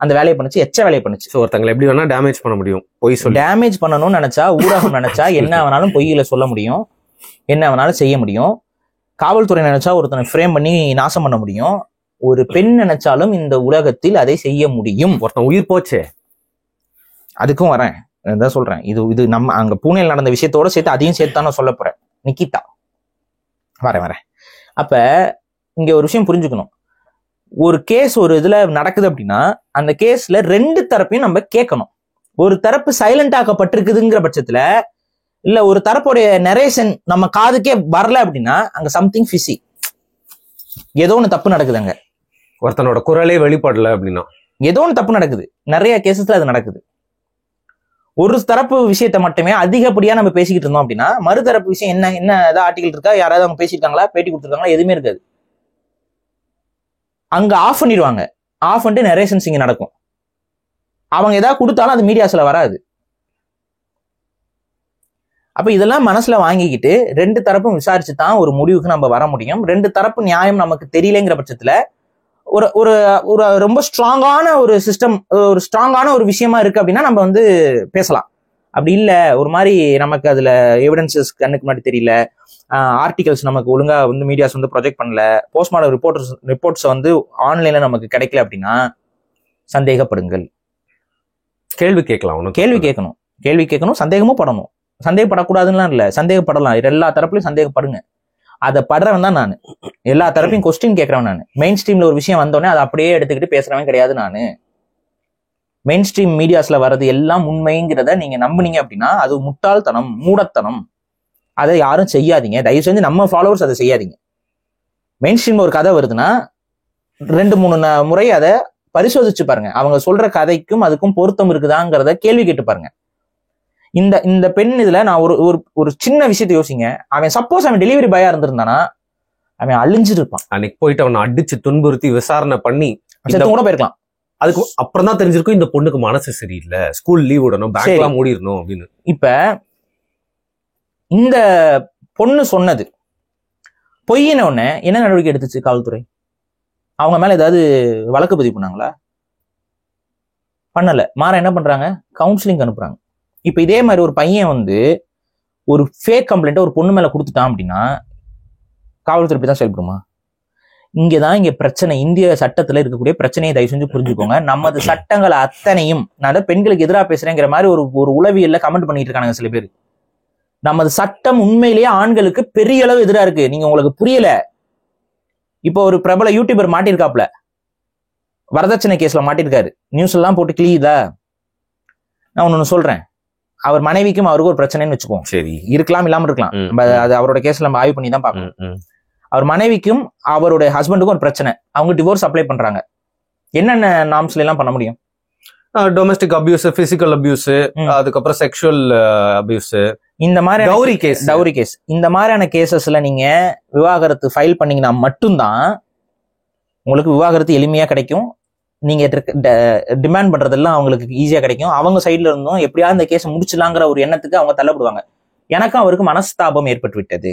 அந்த வேலையை பண்ணுச்சு, எச்ச வேலையை பண்ணுச்சு. ஒருத்தங்களை எப்படி வேணா டேமேஜ் பண்ண முடியும், பொய் சொல்லி டேமேஜ் பண்ணணும்னு நினைச்சா, ஊடகம் நினைச்சா என்ன வேணாலும் பொய்களை சொல்ல முடியும், என்ன வேணாலும் செய்ய முடியும். காவல்துறை நினைச்சா ஒருத்தனை ஃப்ரேம் பண்ணி நாசம் பண்ண முடியும். ஒரு பெண் நினைச்சாலும் இந்த உலகத்தில் அதை செய்ய முடியும். ஒருத்தன் உயிர் போச்சே, அதுக்கும் வரேன், தான் சொல்றேன். இது நம்ம அங்க பூனேல நடந்த விஷயத்தோட சேர்த்து அதையும் சேர்த்து தான் நான் சொல்ல போறேன். நிக்கிதா வரேன். அப்ப இங்க ஒரு விஷயம் புரிஞ்சுக்கணும், ஒரு கேஸ் ஒரு இதுல நடக்குது அப்படின்னா அந்த கேஸ்ல 2 தரப்பையும் நம்ம கேட்கணும். ஒரு தரப்பு சைலண்ட் ஆக்கப்பட்டிருக்குதுங்கிற பட்சத்துல, இல்ல ஒரு தரப்புடைய நரேஷன் நம்ம காதுக்கே வரல அப்படின்னா அங்க சம்திங் ஃபிஷி, ஏதோ ஒண்ணு தப்பு நடக்குதுங்க. ஒருத்தனோட குரலே வெளிப்படல அப்படின்னா ஏதோ ஒண்ணு தப்பு நடக்குது. நிறைய கேசஸ்ல அது நடக்குது. ஒரு தரப்பு விஷயத்த மட்டுமே அதிகப்படியா நம்ம பேசிக்கிட்டு இருந்தோம் அப்படின்னா, மறுதரப்பு விஷயம் என்ன ஏதாவது ஆர்டிகல் இருக்கா, யாராவது அவங்க பேசியிருக்காங்களா, பேட்டி கொடுத்துருக்காங்களா, எதுவுமே இருக்காது. அங்க ஆஃப் பண்ணிடுவாங்க. ஆஃப் பண்ணிட்டு நரேஷன்ஸ் இங்க நடக்கும். அவங்க ஏதாவது கொடுத்தாலும் அது மீடியாஸ்ல வராது. அப்ப இதெல்லாம் மனசுல வாங்கிக்கிட்டு 2 தரப்பும் விசாரிச்சு தான் ஒரு முடிவுக்கு நம்ம வர முடியும். 2 தரப்பு நியாயம் நமக்கு தெரியலங்கிற பட்சத்துல ஒரு ஒரு ஒரு ரொம்ப ஸ்ட்ராங்கான ஒரு சிஸ்டம், ஒரு ஸ்ட்ராங்கான ஒரு விஷயமா இருக்கு அப்படின்னா நம்ம வந்து பேசலாம். அப்படி இல்லை, ஒரு மாதிரி நமக்கு அதுல எவிடன்சஸ் கண்ணுக்கு முன்னாடி தெரியல, ஆர்டிகல்ஸ் நமக்கு ஒழுங்கா வந்து மீடியாஸ் வந்து ப்ரொஜெக்ட் பண்ணல, போஸ்ட்மார்டம் ரிப்போர்ட்ஸ் வந்து ஆன்லைன்ல நமக்கு கிடைக்கல அப்படின்னா சந்தேகப்படுங்கள். கேள்வி கேட்கலாம், கேள்வி கேட்கணும், சந்தேகமும் படணும். சந்தேகப்படக்கூடாதுன்னா இல்ல, சந்தேகப்படலாம், எல்லா தரப்புலையும் சந்தேகப்படுங்க. அதை படுறவன் தான் நான். எல்லா தரப்பையும் கொஸ்டின் கேட்கறவன் நான். மெயின் ஸ்ட்ரீம்ல ஒரு விஷயம் வந்தோடனே அதை அப்படியே எடுத்துக்கிட்டு பேசுறவன் கிடையாது நான். மெயின் ஸ்ட்ரீம் மீடியாஸ்ல வர்றது எல்லாம் உண்மைங்கிறத நீங்க நம்புனீங்க அப்படின்னா அது முட்டாள்தனம், மூடத்தனம். அதை யாரும் செய்யாதீங்க, தயவு செஞ்சு நம்ம ஃபாலோவர்ஸ் அதை செய்யாதீங்க. மெயின் ஸ்ட்ரீம்ல ஒரு கதை வருதுன்னா 2-3 முறை அதை பரிசோதிச்சு பாருங்க. அவங்க சொல்ற கதைக்கும் அதுக்கும் பொருத்தம் இருக்குதாங்கிறத கேள்வி கேட்டு பாருங்க. இந்த பெண் இதுல நான் ஒரு சின்ன விஷயத்தை யோசிங்க. அவன் சப்போஸ் அவன் டெலிவரி பாயா இருந்திருந்தானா அவன் அழிஞ்சிட்டு இருப்பான். அன்னைக்கு போயிட்டு அவனை அடிச்சு துன்புறுத்தி விசாரணை பண்ணி கூட போயிருக்கலாம். அதுக்கு அப்புறம் தான் தெரிஞ்சிருக்கும் இந்த பொண்ணுக்கு மனசு சரியில்லை, ஸ்கூல் லீவ் விடணும், பேங்க்லாம் மூடிடணும் அப்படின்னு. இப்ப இந்த பொண்ணு சொன்னது பொய்யின உடனே என்ன நடவடிக்கை எடுத்துச்சு காவல்துறை? அவங்க மேல ஏதாவது வழக்கு பதிவு பண்ணாங்களா? பண்ணல. மாற என்ன பண்றாங்க? கவுன்சிலிங் அனுப்புறாங்க. இப்ப இதே மாதிரி ஒரு பையன் வந்து ஒரு ஃபேக் கம்ப்ளைண்ட் ஒரு பொண்ணு மேல கொடுத்துட்டான் அப்படின்னா காவல்துறை தான் செயல்படுமா? இங்க பிரச்சனை. இந்திய சட்டத்துல இருக்கக்கூடிய பிரச்சனையை தயவு செஞ்சு புரிஞ்சுக்கோங்க. நமது சட்டங்கள் அத்தனையும், நான் பெண்களுக்கு எதிராக பேசுறேங்கிற மாதிரி ஒரு உளவியல்ல கமெண்ட் பண்ணிட்டு இருக்காங்க சில பேர். நமது சட்டம் உண்மையிலேயே ஆண்களுக்கு பெரிய அளவு எதிராக இருக்கு. நீங்க உங்களுக்கு புரியல. இப்போ ஒரு பிரபல யூடியூபர் மாட்டிருக்காப்ல, வரதட்சணை கேஸ்ல மாட்டிருக்காரு. நியூஸ் எல்லாம் போட்டு கிளியுதா? நான் ஒன்னு சொல்றேன், அவர் மனைவிக்கும் அவருக்கு ஒரு பிரச்சனைன்னு வச்சுக்கோம். சரி, இருக்கலாம், இல்லாம இருக்கலாம். அது அவரோட கேஸ்ல நம்ம ஆய்வு பண்ணி தான் பார்க்கணும். அவர் மனைவிக்கும் அவருடைய ஹஸ்பண்டுக்கும் ஒரு பிரச்சனை. அவங்க டிவோர்ஸ் அப்ளை பண்றாங்க. என்னென்ன நார்ம்ஸ்ல எல்லாம் பண்ண முடியும்? டொமஸ்டிக் அபியூஸ், பிசிக்கல் அபியூஸ், அதுக்கப்புறம் செக்ஷுவல் அபியூஸ், இந்த மாதிரி டவுரி கேஸ், இந்த மாதிரியான கேசஸ்ல நீங்க விவாகரத்து ஃபைல் பண்ணீங்கன்னா மட்டும்தான் உங்களுக்கு விவாகரத்து எளிமையா கிடைக்கும். நீங்க டிமாண்ட் பண்றதெல்லாம் அவங்களுக்கு ஈஸியா கிடைக்கும். அவங்க சைட்ல இருந்தும் எப்படியாவது இந்த கேஸை முடிச்சலாங்கிற ஒரு எண்ணத்துக்கு அவங்க தள்ளப்படுவாங்க. எனக்கும் அவருக்கு மனஸ்தாபம் ஏற்பட்டு விட்டது,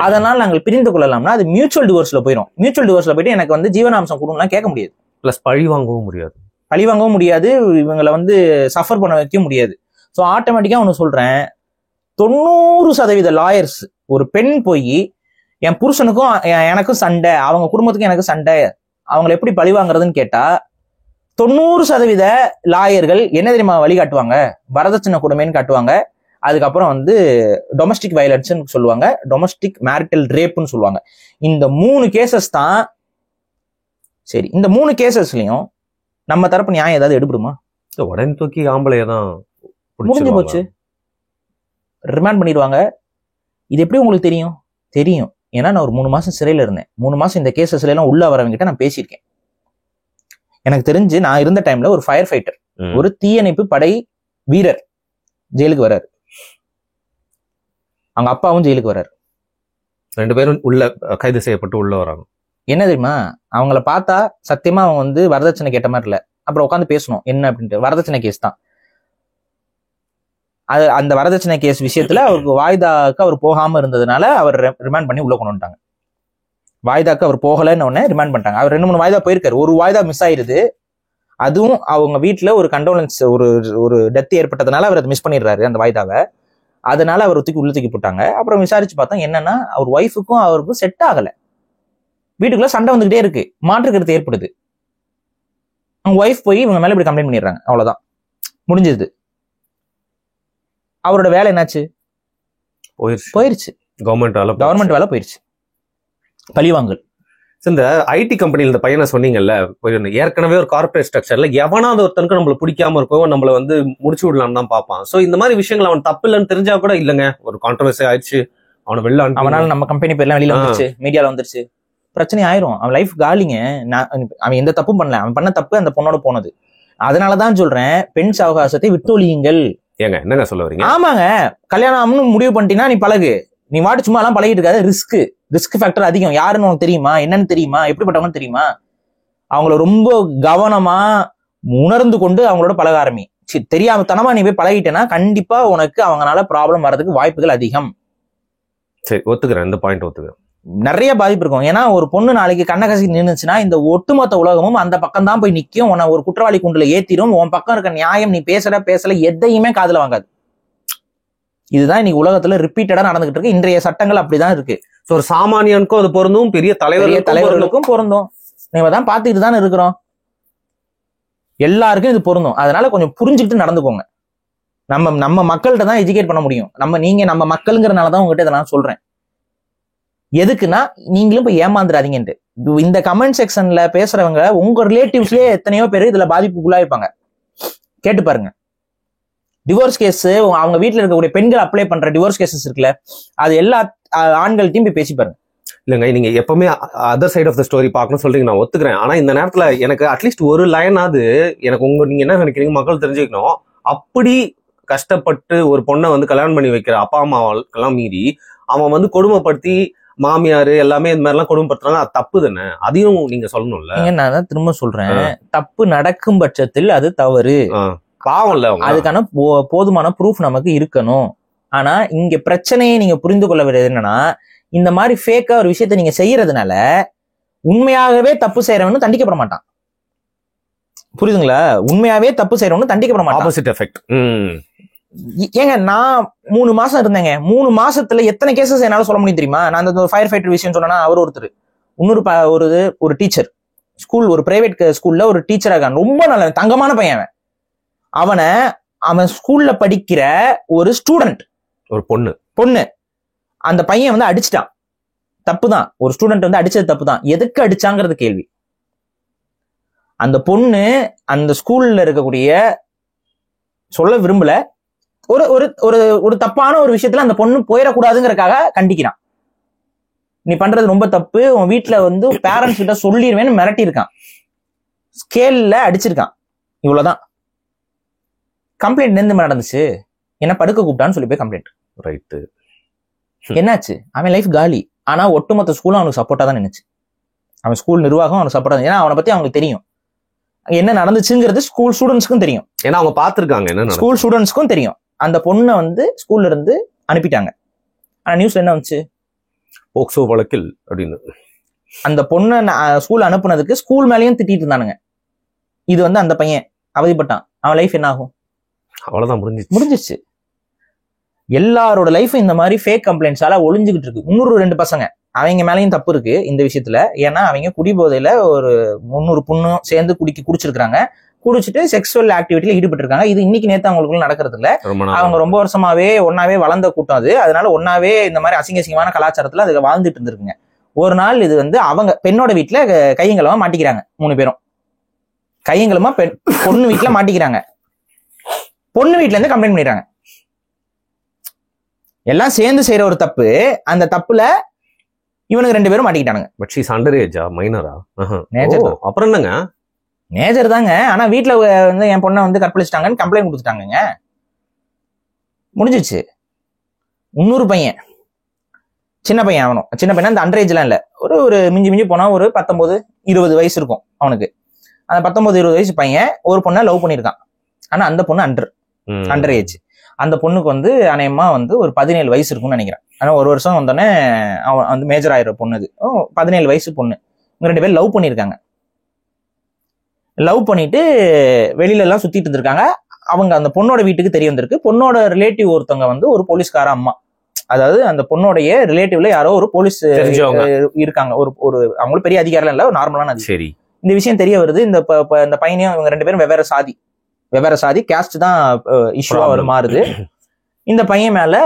அதனால் நாங்கள் பிரிந்து கொள்ளலாம்னா அது மியூச்சுவல் டிவோர்ஸ்ல போயிடும். மியூச்சுவல் டிவோர்ஸ்ல போயிட்டு எனக்கு வந்து ஜீவனாம்சம் கொடுங்கலாம் கேட்க முடியாது. பிளஸ் பழி வாங்கவும் முடியாது, இவங்களை வந்து சஃபர் பண்ண வைக்க முடியாது. ஸோ ஆட்டோமேட்டிக்கா ஒன்று சொல்றேன், 90% லாயர்ஸ், ஒரு பெண் போய் என் புருஷனுக்கும் எனக்கும் சண்டை, அவங்க குடும்பத்துக்கும் எனக்கு சண்டை, அவங்களை எப்படி பழி வாங்குறதுன்னு கேட்டா 90% லாயர்கள் என்ன தெரியுமா வழிகாட்டுவாங்க? வரதட்சணை கொடுமைன்னு காட்டுவாங்க. அதுக்கப்புறம் வந்து டொமஸ்டிக் வயலன்ஸ் சொல்லுவாங்க, டொமஸ்டிக் மேரிட்டல் ரேப்னு சொல்லுவாங்க. இந்த 3 கேசஸ் தான். சரி, இந்த 3 கேசஸ்லயும் நம்ம தரப்பு நியாயம் ஏதாவது எடுபடுமா? உடனே தூக்கி ஆம்பளையதான் முடிஞ்சு போச்சு, ரிமாண்ட் பண்ணிடுவாங்க. இது எப்படி உங்களுக்கு தெரியும்? தெரியும், ஏன்னா நான் ஒரு 3 மாசம் சிறையில இருந்தேன். 3 மாசம் இந்த கேசஸ்ல எல்லாம் உள்ள வரவங்கிட்ட நான் பேசியிருக்கேன். எனக்கு தெரிஞ்சு நான் இருந்த டைம்ல ஒரு ஃபயர் ஃபைட்டர், ஒரு தீயணைப்பு படை வீரர் ஜெயிலுக்கு வர்றாரு. அவங்க அப்பாவும் ஜெயிலுக்கு வர்றாரு. 2 பேரும் உள்ள கைது செய்யப்பட்டு உள்ள வராங்க. என்ன தெரியுமா, அவங்கள பார்த்தா சத்தியமா அவங்க வந்து வரதட்சணை கேட்ட மாதிரி இல்ல. அப்புறம் உட்காந்து பேசணும் என்ன அப்படின்ட்டு. வரதட்சணை கேஸ் தான் அது. அந்த வரதட்சணை கேஸ் விஷயத்துல அவருக்கு வாய்தாக்கு அவர் போகாம இருந்ததுனால அவர் ரிமாண்ட் பண்ணி உள்ள கொண்டு வந்துட்டாங்க. வாய்தாக்கு அவர் போகலன்னு உடனே ரிமாண்ட் பண்ணிட்டாங்க. அவர் 2-3 வாய்தா போயிருக்காரு, ஒரு வாய்தா மிஸ் ஆயிருது. அதுவும் அவங்க வீட்டுல ஒரு கண்டோலன்ஸ், ஒரு டெத் ஏற்பட்டதுனால அவர் அதை மிஸ் பண்ணிடுறாரு அந்த வாய்தாவை. அதனால அவர் உள்ள தூக்கி போட்டாங்க. அப்புறம் விசாரிச்சு பார்த்தா என்னன்னா, அவர் ஒய்ஃபுக்கும் அவருக்கும் செட் ஆகல. வீட்டுக்குள்ள சண்டை வந்துகிட்டே இருக்கு, மாற்று கருத்து ஏற்படுது. அவங்க ஒய்ஃப் போய் இவங்க மேல இப்படி கம்ப்ளைண்ட் பண்ணிடுறாங்க. அவ்வளவுதான், முடிஞ்சது. அவரோட வேலை என்னாச்சு? போயிருச்சு. கவர்மெண்ட் வேலை போயிருச்சு. பழிவாங்கல். இந்த ஐடி கம்பெனில இந்த பையனை சொன்னீங்கல்ல, ஏற்கனவே ஒரு கார்பரேட் ஸ்ட்ரக்சர்ல எவனாவது ஒருத்தனுக்கு நம்மள பிடிக்காம இருக்கோ நம்மள வந்து முடிச்சு விடலான்னு தான் பார்ப்பான். சோ இந்த மாதிரி விஷயங்கள் அவன் தப்பு இல்லைன்னு தெரிஞ்சா கூட இல்லைங்க, ஒரு கான்ட்ரவர்சி ஆயிடுச்சு, அவனை வெளில அவனால நம்ம கம்பெனி பேர்லாம் வெளியில வந்துருச்சு, மீடியால வந்துருச்சு, பிரச்சனை ஆயிரும். அவன் லைஃப் காலிங்க. அவன் எந்த தப்பும் பண்ணல, அவன் பண்ண தப்பு அந்த பொண்ணோட போனது. அதனாலதான் சொல்றேன், பெண் சாவகாசத்தை விட்டொழியுங்கள். ஏங்க என்னங்க சொல்ல வரீங்க? ஆமாங்க, கல்யாணம்னு முடிவு பண்ணிட்டீங்கன்னா நீ பழகு. நீ வாட்டு சும்மா எல்லாம் பழகிட்டு இருக்காது. ரிஸ்க் ஃபேக்டர் அதிகம். யாருன்னு உனக்கு தெரியுமா, என்னன்னு தெரியுமா, எப்படிப்பட்டவங்கன்னு தெரியுமா? அவங்கள ரொம்ப கவனமா உணர்ந்து கொண்டு அவங்களோட பழக ஆரம்பி. தெரியாம தனமா நீ போய் பழகிட்டேன்னா கண்டிப்பா உனக்கு அவங்களால ப்ராப்ளம் வர்றதுக்கு வாய்ப்புகள் அதிகம். சரி, ஒத்துக்கிறேன், இந்த பாயிண்ட் ஒத்துக்கிறேன். நிறைய பாதிப்பு இருக்கும். ஏன்னா ஒரு பொண்ணு நாளைக்கு கண்ணகசி நின்னுச்சுன்னா இந்த ஒட்டுமொத்த உலகமும் அந்த பக்கம் தான் போய் நிக்கும். உன்னை ஒரு குற்றவாளி குண்டுல ஏத்திரும். உன் பக்கம் இருக்க நியாயம், நீ பேசல எதையுமே காதுல வாங்காது. இதுதான் இன்னைக்கு உலகத்துல ரிப்பீட்டடா நடந்துகிட்டு இருக்கு. இன்றைய சட்டங்கள் அப்படிதான் இருக்கு. ஒரு சாமானியனுக்கும் அது பொருந்தும், பெரிய தலைவர்களுக்கும் பொருந்தும். நீங்க தான் பாத்துக்கிட்டு தானே இருக்கிறோம். எல்லாருக்கும் இது பொருந்தும். அதனால கொஞ்சம் புரிஞ்சுக்கிட்டு நடந்துக்கோங்க. நம்ம மக்கள்கிட்ட தான் எஜுகேட் பண்ண முடியும். நம்ம மக்கள்ங்கிறனாலதான் உங்ககிட்ட இதை நான் சொல்றேன். எதுக்குன்னா நீங்களும் போய் ஏமாந்துடாதீங்கன்ட்டு. இந்த கமெண்ட் செக்ஷன்ல பேசுறவங்க உங்க ரிலேட்டிவ்ஸ்லயே எத்தனையோ பேர் இதுல பாதிப்புக்குள்ளாயிருப்பாங்க. கேட்டு பாருங்க. டிவோர்ஸ் கேஸ், அவங்க வீட்டுல இருக்கக்கூடிய பெண்கள் அப்ளை பண்ற டிவோர்ஸ் கேசஸ் இருக்குல்ல, அது எல்லா ஆண்கள்ட்டையும் போய் பேசி பாருங்க. இல்லைங்க, நீங்க எப்பவுமே other side of the story பார்க்கணும் சொல்றீங்க, நான் ஒத்துக்கிறேன். ஆனா இந்த நேரத்துல எனக்கு அட்லீஸ்ட் ஒரு லைனாவது எனக்கு நீங்க என்ன நினைக்கிறீங்க மக்கள் தெரிஞ்சுக்கணும். அப்படி கஷ்டப்பட்டு ஒரு பொண்ணை வந்து கல்யாணம் பண்ணி வைக்கிற அப்பா அம்மாவெல்லாம் மீறி அவன் வந்து கொடுமைப்படுத்தி மாமியாரு எல்லாமே இந்த மாதிரி எல்லாம் கொடுமைப்படுத்துறாங்க, அது தப்பு தானே? அதையும் நீங்க சொல்லணும்ல. நான் தான் திரும்ப சொல்றேன், தப்பு நடக்கும் பட்சத்தில் அது தவறு, பாவம் இல்ல. அதுக்கான போதுமான ப்ரூஃப் நமக்கு இருக்கணும். ஆனா இங்க பிரச்சனையை நீங்க புரிந்து கொள்ள வேண்டியது என்னன்னா, இந்த மாதிரி ஃபேக்கா ஒரு விஷயத்த நீங்க செய்யறதுனால உண்மையாகவே தப்பு செய்யறவனும் தண்டிக்கப்பட மாட்டான். புரியுதுங்களா? உண்மையாவே தப்பு செய்யறவனும் தண்டிக்கப்பட மாட்டான். Opposite effect. ஏங்க நான் 3 மாசம் இருந்தேங்க. 3 மாசத்துல எத்தனை கேசஸ் என்னால சொல்ல முடியும் தெரியுமா? நான் அந்த ஃபயர் ஃபைட்டர் விஷயம் சொன்னா, அவர் ஒருத்தர் இன்னொரு ஒரு டீச்சர், ஸ்கூல், ஒரு பிரைவேட் ஸ்கூல்ல ஒரு டீச்சரா இருக்கான். ரொம்ப நல்ல தங்கமான பையன். அவன் ஸ்கூல்ல படிக்கிற ஒரு ஸ்டூடெண்ட், ஒரு பொண்ணு அந்த பையன் வந்து அடிச்சிட்டான். தப்புதான், ஒரு ஸ்டூடெண்ட் வந்து அடிச்சது தப்புதான். எதுக்கு அடிச்சாங்கிறது கேள்வி. அந்த பொண்ணு அந்த ஸ்கூல்ல இருக்கக்கூடிய, சொல்ல விரும்பல, ஒரு ஒரு ஒரு தப்பான ஒரு விஷயத்துல அந்த பொண்ணு போயிடக்கூடாதுங்கிறதுக்காக கண்டிக்கிறான். நீ பண்றது ரொம்ப தப்பு, உன் வீட்டுல வந்து பேரண்ட்ஸ் கிட்ட சொல்லிடுவேன்னு மிரட்டி இருக்கான், ஸ்கேல்ல அடிச்சிருக்கான். இவ்வளவுதான் கம்ப்ளைண்ட். எந்த நடந்துச்சு? என்ன படுக்க கூப்பிட்டான்னு சொல்லி போய் கம்ப்ளைண்ட். ரைட்டு. என்னாச்சு? அவன் லைஃப் காலி. ஆனா ஒட்டுமொத்த ஸ்கூலும் அவனுக்கு சப்போர்ட்டா தான் நினைச்சு. அவன் ஸ்கூல் நிர்வாகம் அவனுக்கு சப்போர்ட்டா தான். ஏன்னா அவனை பத்தி அவங்களுக்கு தெரியும் என்ன நடந்துச்சுங்கிறது. ஸ்கூல் ஸ்டூடெண்ட்ஸ்க்கும் தெரியும். ஏன்னா அவங்க பாத்துருக்காங்க. என்ன ஸ்கூல் ஸ்டூடெண்ட்ஸ்க்கும் தெரியும். அந்த பொண்ணை வந்து ஸ்கூல்ல இருந்து அனுப்பிட்டாங்க. ஆனா நியூஸ்ல என்ன வந்துச்சு? போக்சோ வழக்கில் அப்படின்னு. அந்த பொண்ணை ஸ்கூல் அனுப்புனதுக்கு ஸ்கூல் மேலேயும் திட்டிட்டு இருந்தானுங்க. இது வந்து அந்த பையன் அவதிப்பட்டான். அவன் லைஃப் என்ன ஆகும்? அவ்வளவுதான், முடிஞ்சிச்சு. எல்லாரோட லைஃப் இந்த மாதிரி ஃபேக் கம்ப்ளைண்ட்ஸால ஒளிஞ்சுக்கிட்டு இருக்கு. 302 பசங்க, அவங்க மேலேயும் தப்பு இருக்கு இந்த விஷயத்துல. ஏன்னா அவங்க குடிபோதையில ஒரு 300 பொண்ணும் சேர்ந்து குடிச்சிருக்காங்க. குடிச்சிட்டு செக்ஸுவல் ஆக்டிவிட்டியில ஈடுபட்டு இருக்காங்க. இது இன்னைக்கு நேத்து அவங்களுக்குள்ள நடக்கிறது இல்ல. அவங்க ரொம்ப வருஷமாவே ஒன்னாவே வளர்ந்த கூட்டம் அது. அதனால ஒன்னாவே இந்த மாதிரி அசிங்கமான கலாச்சாரத்துல அதுக்கு வாழ்ந்துட்டு இருந்திருக்குங்க. ஒரு நாள் இது வந்து அவங்க பெண்ணோட வீட்டுல கையங்களமா மாட்டிக்கிறாங்க. 3 பேரும் கையங்களமா பொண்ணு வீட்டுல மாட்டிக்கிறாங்க. பொண்ணு வீட்டுல இருந்து கம்ப்ளைண்ட் பண்ணிடுறாங்க. எல்லாம் சேர்ந்து செய்யற ஒரு தப்பு. அந்த தப்புல இவனுக்கு 2 பேரும் மாட்டிக்கிட்டானுங்க. பட் ஷீஸ் அண்டர் ஏஜா, மைனரா? மேஜர். அப்புறம் என்னங்க? மேஜர் தாங்க. ஆனா வீட்டுல வந்து என் பொண்ணை வந்து கற்பழிச்சிட்டாங்கன்னு கம்ப்ளைண்ட் கொடுத்துட்டாங்க. முடிஞ்சிச்சு. இன்னொரு பையன், சின்ன பையன். அவனும் சின்ன பையன், அந்த அண்டர் ஏஜ்லாம் இல்ல. ஒரு மிஞ்சி போனா ஒரு 19-20 வயசு இருக்கும் அவனுக்கு. அந்த 19-20 வயசு பையன் ஒரு பொண்ணை லவ் பண்ணிருக்கான். ஆனா அந்த பொண்ணு அண்டர் ஏஜ். அந்த பொண்ணுக்கு வந்து அநேகமா வந்து ஒரு 17 வயசு இருக்கும்னு நினைக்கிறேன். ஆனா ஒரு வருஷம் வந்தோடனே அவன் வந்து மேஜர் ஆயிடுற பொண்ணு. அது 17 வயசு பொண்ணு. இவங்க 2 பேரும் லவ் பண்ணிருக்காங்க. லவ் பண்ணிட்டு வெளியில எல்லாம் சுத்திட்டு இருந்திருக்காங்க. அவங்க அந்த பொண்ணோட வீட்டுக்கு தெரிய வந்திருக்கு. பொண்ணோட ரிலேட்டிவ் ஒருத்தவங்க வந்து ஒரு போலீஸ்கார அம்மா, அதாவது அந்த பொண்ணோடைய ரிலேட்டிவ்ல யாரோ ஒரு போலீஸ் இருக்காங்க. ஒரு அவங்களும் பெரிய அதிகாரம் இல்ல, ஒரு நார்மலான அது. சரி, இந்த விஷயம் தெரிய வருது. இந்த பையனையும் இவங்க 2 பேரும் வெவ்வேறு சாதி கேஸ்ட் தான் இஷ்யூவா மாறுது. இந்த பையன் மேல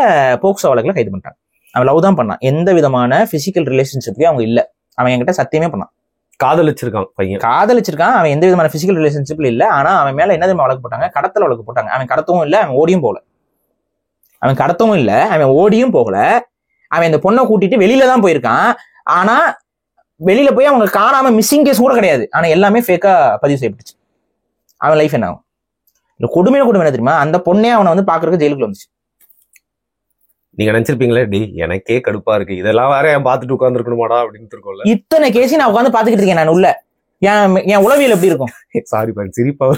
போக்சோ வழக்குல கைது பண்ணிட்டாங்க. அவன் லவ் தான் பண்ணான், எந்த விதமான பிசிக்கல் ரிலேஷன்ஷிப்லயும் அவங்க இல்ல. அவன் என்கிட்ட சத்தியமே பண்ணான். காதலிச்சிருக்கான். அவன் எந்த விதமான பிசிக்கல் ரிலேஷன்ஷிப்ல இல்ல. ஆனா அவன் மேல என்ன வழக்கு போட்டாங்க? கடத்தல் வழக்கு போட்டாங்க. அவன் கடத்தவும் இல்ல, அவன் ஓடியும் போகல. அவன் இந்த பொண்ணை கூட்டிட்டு வெளியில தான் போயிருக்கான். ஆனா வெளியில போய் அவங்க காணாம மிஸ்ஸிங் கேஸ் கூட கிடையாது. ஆனா எல்லாமே ஃபேக்கா பதிவு செய்யப்பட்டுச்சு. அவன் லைஃப் என்ன ஆகும்? கொடுமை என்ன தெரியுமா? அந்த பொண்ணே அவனை வந்து பாக்குறதுக்கு ஜெயிலுக்குள்ள வந்துச்சு. நீங்க நினைச்சிருப்பீங்களே, டி எனக்கே கடுப்பா இருக்கு, இதெல்லாம் வேற என் பாத்துட்டு உட்கார்ந்து இருக்கணுமாடா அப்படின்னு இருக்கும்ல. இத்தனை கேஸையும் நான் உட்காந்து பாத்துக்கிட்டு இருக்கேன். நான் உள்ள என் உளவியல் எப்படி இருக்கும்? சாரி பாரு, சிரிப்பா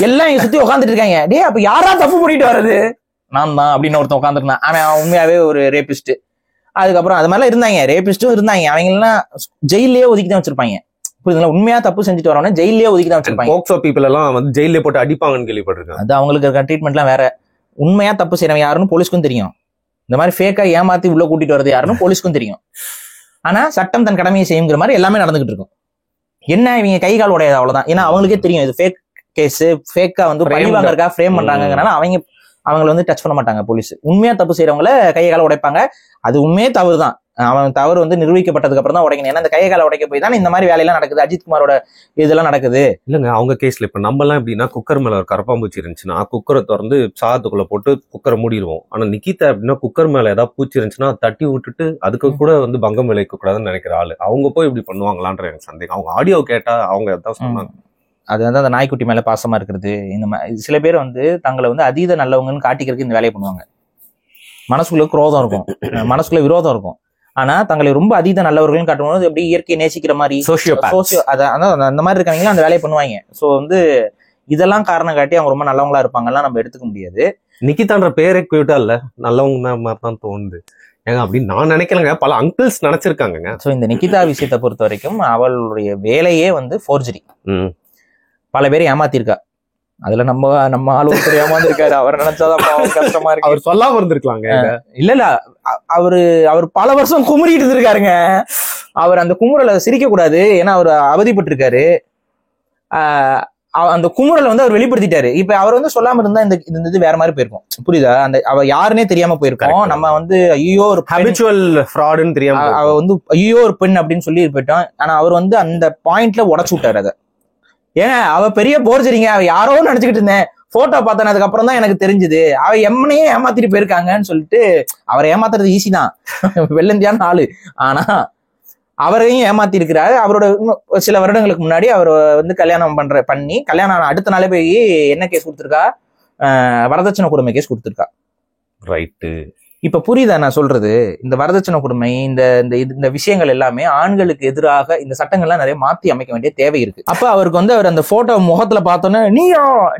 எல்லாம் இங்க சுத்தி உட்காந்துட்டு இருக்காங்க. டே அப்ப யாரா தப்பு பண்ணிட்டு வர்றது? நான் தான் அப்படின்னு ஒருத்தன் உட்காந்துருந்தான். அவன் உண்மையாவே ஒரு ரேபிஸ்ட். அதுக்கப்புறம் அது மாதிரிலாம் இருந்தாங்க, ரேபிஸ்டும் இருந்தாங்க. அவங்க எல்லாம் ஜெயிலே ஒதுக்கி தான் வச்சிருப்பாங்க. புரியுதுங்களா? உண்மையா தப்பு செஞ்சுட்டு வரவன ஜெயிலே ஒதுக்கி தான் வச்சிருப்பாங்க. போக்சோ பீப்புள் எல்லாம் வந்து ஜெயிலே போட்டு அடிப்பாங்கன்னு கேள்விப்பட்டிருக்கேன். அது அவங்களுக்கு இருக்க ட்ரீட்மெண்ட்லாம் வேற. உண்மையா தப்பு செய்யறவன் யாருன்னு போலீஸ்க்கும் தெரியும். இந்த மாதிரி ஃபேக்கா ஏமாத்தி உள்ள கூட்டிட்டு வர்றது யாருன்னு போலீஸ்க்கும் தெரியும். ஆனா சட்டம் தன் கடமையை செய்யுங்கிற மாதிரி எல்லாமே நடந்துகிட்டு இருக்கும். என்ன இவங்க கை கால் உடையாது அவ்வளவுதான். ஏன்னா அவங்களுக்கே தெரியும் இது ஃபேக் கேஸ், ஃபேக்கா வந்து பழிவாங்கறக்கா ஃப்ரேம் பண்றாங்கனால அவங்களை வந்து டச் பண்ண மாட்டாங்க போலீஸ். உண்மையா தப்பு செய்யறவங்கள கையை கால உடைப்பாங்க. அது உண்மையே தவறு தான். அவன் தவறு வந்து நிரூபிக்கப்பட்டதுக்கு அப்புறம் தான் உடைக்கணும். ஏன்னா இந்த கையை கால உடைக்க போய் தான் இந்த மாதிரி வேலையெல்லாம் நடக்குது. அஜித்குமாரோட இதெல்லாம் நடக்குது. இல்லங்க அவங்க கேஸ்ல இப்ப நம்ம எல்லாம் எப்படின்னா குக்கர் மேல ஒரு கரப்பாம்பூச்சி இருந்துச்சுன்னா குக்கரை திறந்து சாதத்துக்குள்ள போட்டு குக்கரை மூடிடுவோம். ஆனா நிக்கிதா எப்படின்னா குக்கர் மேல ஏதாவது பூச்சி இருந்துச்சுன்னா தட்டி விட்டுட்டு அதுக்கு கூட வந்து பங்கம் விளைவிக்க கூடாதுன்னு நினைக்கிற ஆளு. அவங்க போய் இப்படி பண்ணுவாங்களான்ற எனக்கு சந்தேகம். அவங்க ஆடியோ கேட்டா அவங்க எதாவது சொன்னாங்க. அது வந்து அந்த நாய்க்குட்டி மேல பாசமா இருக்கிறது. இந்த மாதிரி சில பேர் வந்து தங்களை வந்து அதீத நல்லவங்கன்னு காட்டிக்கிறதுக்கு இந்த வேலையை பண்ணுவாங்க. மனசுக்குள்ள குரோதம் இருக்கும், மனசுக்குள்ள விரோதம் இருக்கும். ஆனா தங்களை ரொம்ப அதீத நல்லவர்கள்னு காட்டும்போது எப்படி இயற்கையை நேசிக்கிற மாதிரி அந்த மாதிரி இருக்காங்களா அந்த வேலையை பண்ணுவாங்க. சோ வந்து இதெல்லாம் காரணம் காட்டி அவங்க ரொம்ப நல்லவங்களா இருப்பாங்கலாம் நம்ம எடுத்துக்க முடியாது. நிக்கிதான்ற பேரே கியூட்டா இல்ல, நல்லவங்க மாதிரி தான் தோணுது ஏங்க அப்படின்னு நான் நினைக்கலங்க. பல அங்கிள்ஸ் நினைச்சிருக்காங்க. சோ இந்த நிக்கிதா விஷயத்தை பொறுத்த வரைக்கும் அவளுடைய வேலையே வந்து ஃபோர்ஜரி. பல பேரை ஏமாத்திருக்கா. அதுல நம்ம ஆளு ஒருத்தர் ஏமாந்துருக்காரு. அவர் நினைச்சாதான் கஷ்டமா இருக்கு. அவர் சொல்லாம இருந்திருக்கலாங்க. இல்ல அவர் பல வருஷம் குமுறிட்டு இருந்திருக்காருங்க. அவர் அந்த குமுறலை சிரிக்க கூடாது, ஏன்னா அவர் அவதிப்பட்டு இருக்காரு. அந்த குமுறலை வந்து அவர் வெளிப்படுத்திட்டாரு. இப்ப அவர் வந்து சொல்லாம இருந்தா இந்த இது வேற மாதிரி போயிருக்கும். புரியுதா? அந்த அவ யாருன்னே தெரியாம போயிருக்கோம். நம்ம வந்து ஐயோ ஒரு ஹபிச்சுவல் ஃப்ராடுன்னு தெரியாம அவ வந்து ஐயோ ஒரு பெண் அப்படின்னு சொல்லி போயிட்டோம். ஆனா அவர் வந்து அந்த பாயிண்ட்ல உடச்சு விட்டாரு அதை. ஏங்க அவ பெரிய போர்ஜரிங்க, அவ யாரோ நினைச்சுக்கிட்டு இருந்தேன், போட்டோ பார்த்தனதுக்கு அப்புறம் தான் எனக்கு தெரிஞ்சுது அவ எம்மனையே ஏமாத்திட்டு போயிருக்காங்கன்னு சொல்லிட்டு. அவரை ஏமாத்துறது ஈஸி தான், வெள்ளந்தியான ஆளு. ஆனா அவரையும் ஏமாத்தி இருக்கிறாரு. அவரோட சில வருடங்களுக்கு முன்னாடி அவர் வந்து கல்யாணம் பண்ணி கல்யாணம் அடுத்த நாளே போய் என்ன கேஸ் கொடுத்துருக்கா, வரதட்சணை கொடுமை கேஸ் கொடுத்துருக்கா. ரைட்டு. இப்ப புரியுதா நான் சொல்றது? இந்த வரதட்சணை கொடுமை இந்த விஷயங்கள் எல்லாமே ஆண்களுக்கு எதிராக இந்த சட்டங்கள்லாம் நிறைய மாத்தி அமைக்க வேண்டிய தேவை இருக்கு. அப்ப அவருக்கு வந்து அவர் அந்த போட்டோ முகத்துல பார்த்தோன்னே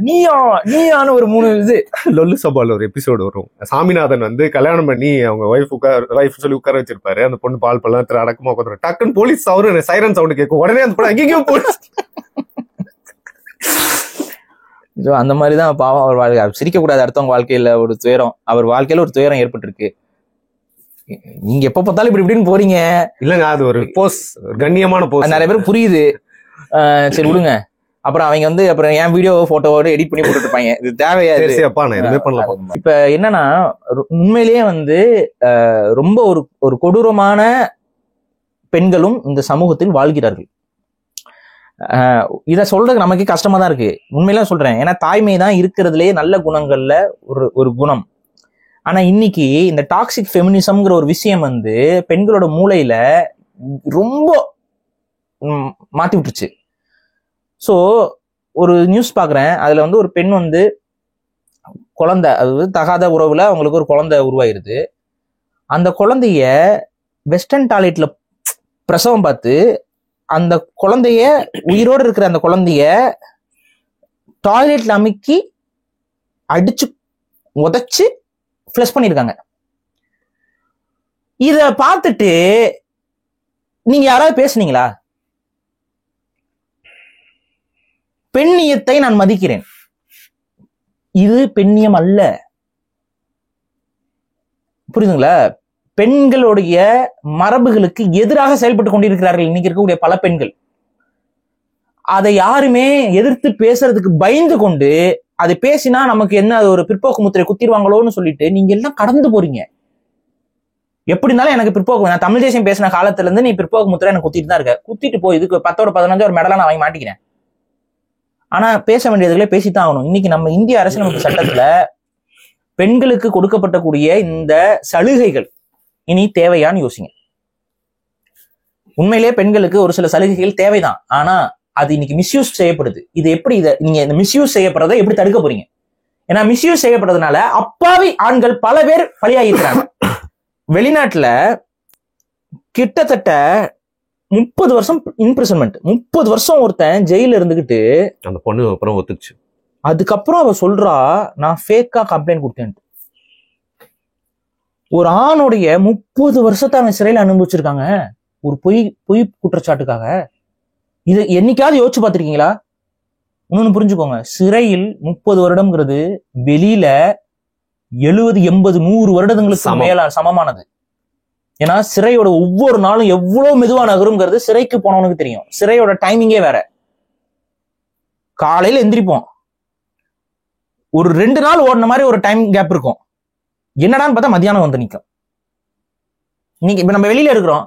நீயான்னு ஒரு 3 இது லொல்லு சபால ஒரு எபிசோடு வரும். சாமிநாதன் வந்து கல்யாணம் பண்ணி அவங்க வைஃப் சொல்லி உட்கார வச்சிருப்பாரு. அந்த பொண்ணு பால் பழம் அடக்கமா உட்காந்து டக்குன்னு போலீஸ் அவரு சைரன் சவுண்ட் கேட்கும். உடனே அந்த பொண்ணு அங்கேயும் போலீஸ். அந்த மாதிரிதான் பாவம் அவர் வாழ்க்கை. சிரிக்க கூடாது அடுத்தவங்க வாழ்க்கையில ஒரு துயரம். அவர் வாழ்க்கையில ஒரு துயரம் ஏற்பட்டிருக்கு. நீங்க எப்ப பார்த்தாலும் இப்படி இப்படின்னு போறீங்க. இல்லங்க அது ஒரு போஸ், கண்ணியமான போஸ். நிறைய பேருக்கு புரியுது. சரி விடுங்க. அப்புறம் அவங்க வந்து அப்புறம் என் வீடியோ போட்டோவோட எடிட் பண்ணி போட்டுட்டு இருப்பாங்க. இது தேவையா? இப்ப என்னன்னா உண்மையிலேயே வந்து ரொம்ப ஒரு கொடூரமான பெண்களும் இந்த சமூகத்தில் வாழ்கிறார்கள். இத சொல்றது நமக்கு கஷ்டமா தான் இருக்கு, உண்மையில சொல்றேன். ஏன்னா தாய்மை தான் இருக்கிறதுலயே நல்ல குணங்கள்ல ஒரு குணம். ஆனா இன்னைக்கு இந்த டாக்ஸிக் ஃபெமினிசம்ங்கிற ஒரு விஷயம் வந்து பெண்களோட மூளையில ரொம்ப மாத்தி விட்டுருச்சு. ஸோ ஒரு நியூஸ் பாக்குறேன், அதுல வந்து ஒரு பெண் வந்து குழந்தை, அதாவது தகாத உறவுல அவங்களுக்கு ஒரு குழந்தை உருவாயிருது. அந்த குழந்தைய வெஸ்டர்ன் டாய்லெட்ல பிரசவம் பார்த்து அந்த குழந்தைய உயிரோடு இருக்கிற அந்த குழந்தைய டாய்லெட்ல அமுக்கி அடிச்சு உதைச்சு ஃப்ளஷ் பண்ணிருக்காங்க. இத பார்த்துட்டு நீங்க யாராவது பேசுனீங்களா? பெண்ணியத்தை நான் மதிக்கிறேன், இது பெண்ணியம் அல்ல. புரியுதுங்களா? பெண்களுடைய மரபுகளுக்கு எதிராக செயல்பட்டு கொண்டிருக்கிறார்கள் இன்னைக்கு இருக்கக்கூடிய பல பெண்கள். அதை யாருமே எதிர்த்து பேசுறதுக்கு பயந்து கொண்டு, அதை பேசினா நமக்கு என்ன ஒரு பிற்போக்கு முத்திரை குத்திடுவாங்களோன்னு சொல்லிட்டு நீங்க எல்லாம் கடந்து போறீங்க. எப்படி இருந்தாலும் எனக்கு பிற்போக்கு, நான் தமிழ் தேசியம் பேசின காலத்துல இருந்து நீ பிற்போக்கு முத்திரை எனக்கு குத்திட்டு தான் இருக்க. குத்திட்டு போய் இதுக்கு 10 15 ஒரு மெடலா நான் வாங்கி மாட்டிக்கிறேன். ஆனா பேச வேண்டியதுகளே பேசித்தான் ஆகணும். இன்னைக்கு நம்ம இந்திய அரசியலமைப்பு சட்டத்துல பெண்களுக்கு கொடுக்கப்பட்டக்கூடிய இந்த சலுகைகள் இனி தேவையான்னு யோசிங்க. உண்மையிலேயே பெண்களுக்கு ஒரு சில சலுகைகள் தேவைதான், ஆனா அது இன்னைக்கு மிஸ்யூஸ் செய்யப்படுது. இது எப்படி நீங்க இந்த மிஸ்யூஸ் செய்யப்படுறதை எப்படி தடுக்க போறீங்க? ஏன்னா மிஸ்யூஸ் செய்யப்படுறதுனால அப்பாவி ஆண்கள் பல பேர் பலியாகிக்கிறாங்க. வெளிநாட்டுல கிட்டத்தட்ட 30 வருஷம் இம்ப்ரிசன்மெண்ட், 30 வருஷம் ஒருத்தன் ஜெயில இருந்துகிட்டு அந்த பொண்ணு அப்புறம் ஒத்துச்சு. அதுக்கப்புறம் அவ சொல்றா நான் ஃபேக்கா கம்ப்ளைண்ட் கொடுத்தேன். ஒரு ஆணுடைய 30 வருஷத்தை அவன் சிறையில் அனுபவிச்சிருக்காங்க ஒரு பொய் குற்றச்சாட்டுக்காக. இது என்னைக்காவது யோசிச்சு பார்த்திருக்கீங்களா? இன்னொன்னு புரிஞ்சுக்கோங்க, சிறையில் 30 வருடம்ங்கிறது வெளியில 70, 80, 100 வருடங்களுக்கு மேல சமமானது. ஏன்னா சிறையோட ஒவ்வொரு நாளும் எவ்வளவு மெதுவா நகருங்கிறது சிறைக்கு போனவனுக்கு தெரியும். சிறையோட டைமிங்கே வேற. காலையில எந்திரிப்போம், ஒரு 2 நாள் ஓடின மாதிரி ஒரு டைம் கேப் இருக்கும். என்னடான்னு பார்த்தா மத்தியானம் வந்து நிற்கும். இன்னைக்கு இப்ப நம்ம வெளியில இருக்கிறோம்,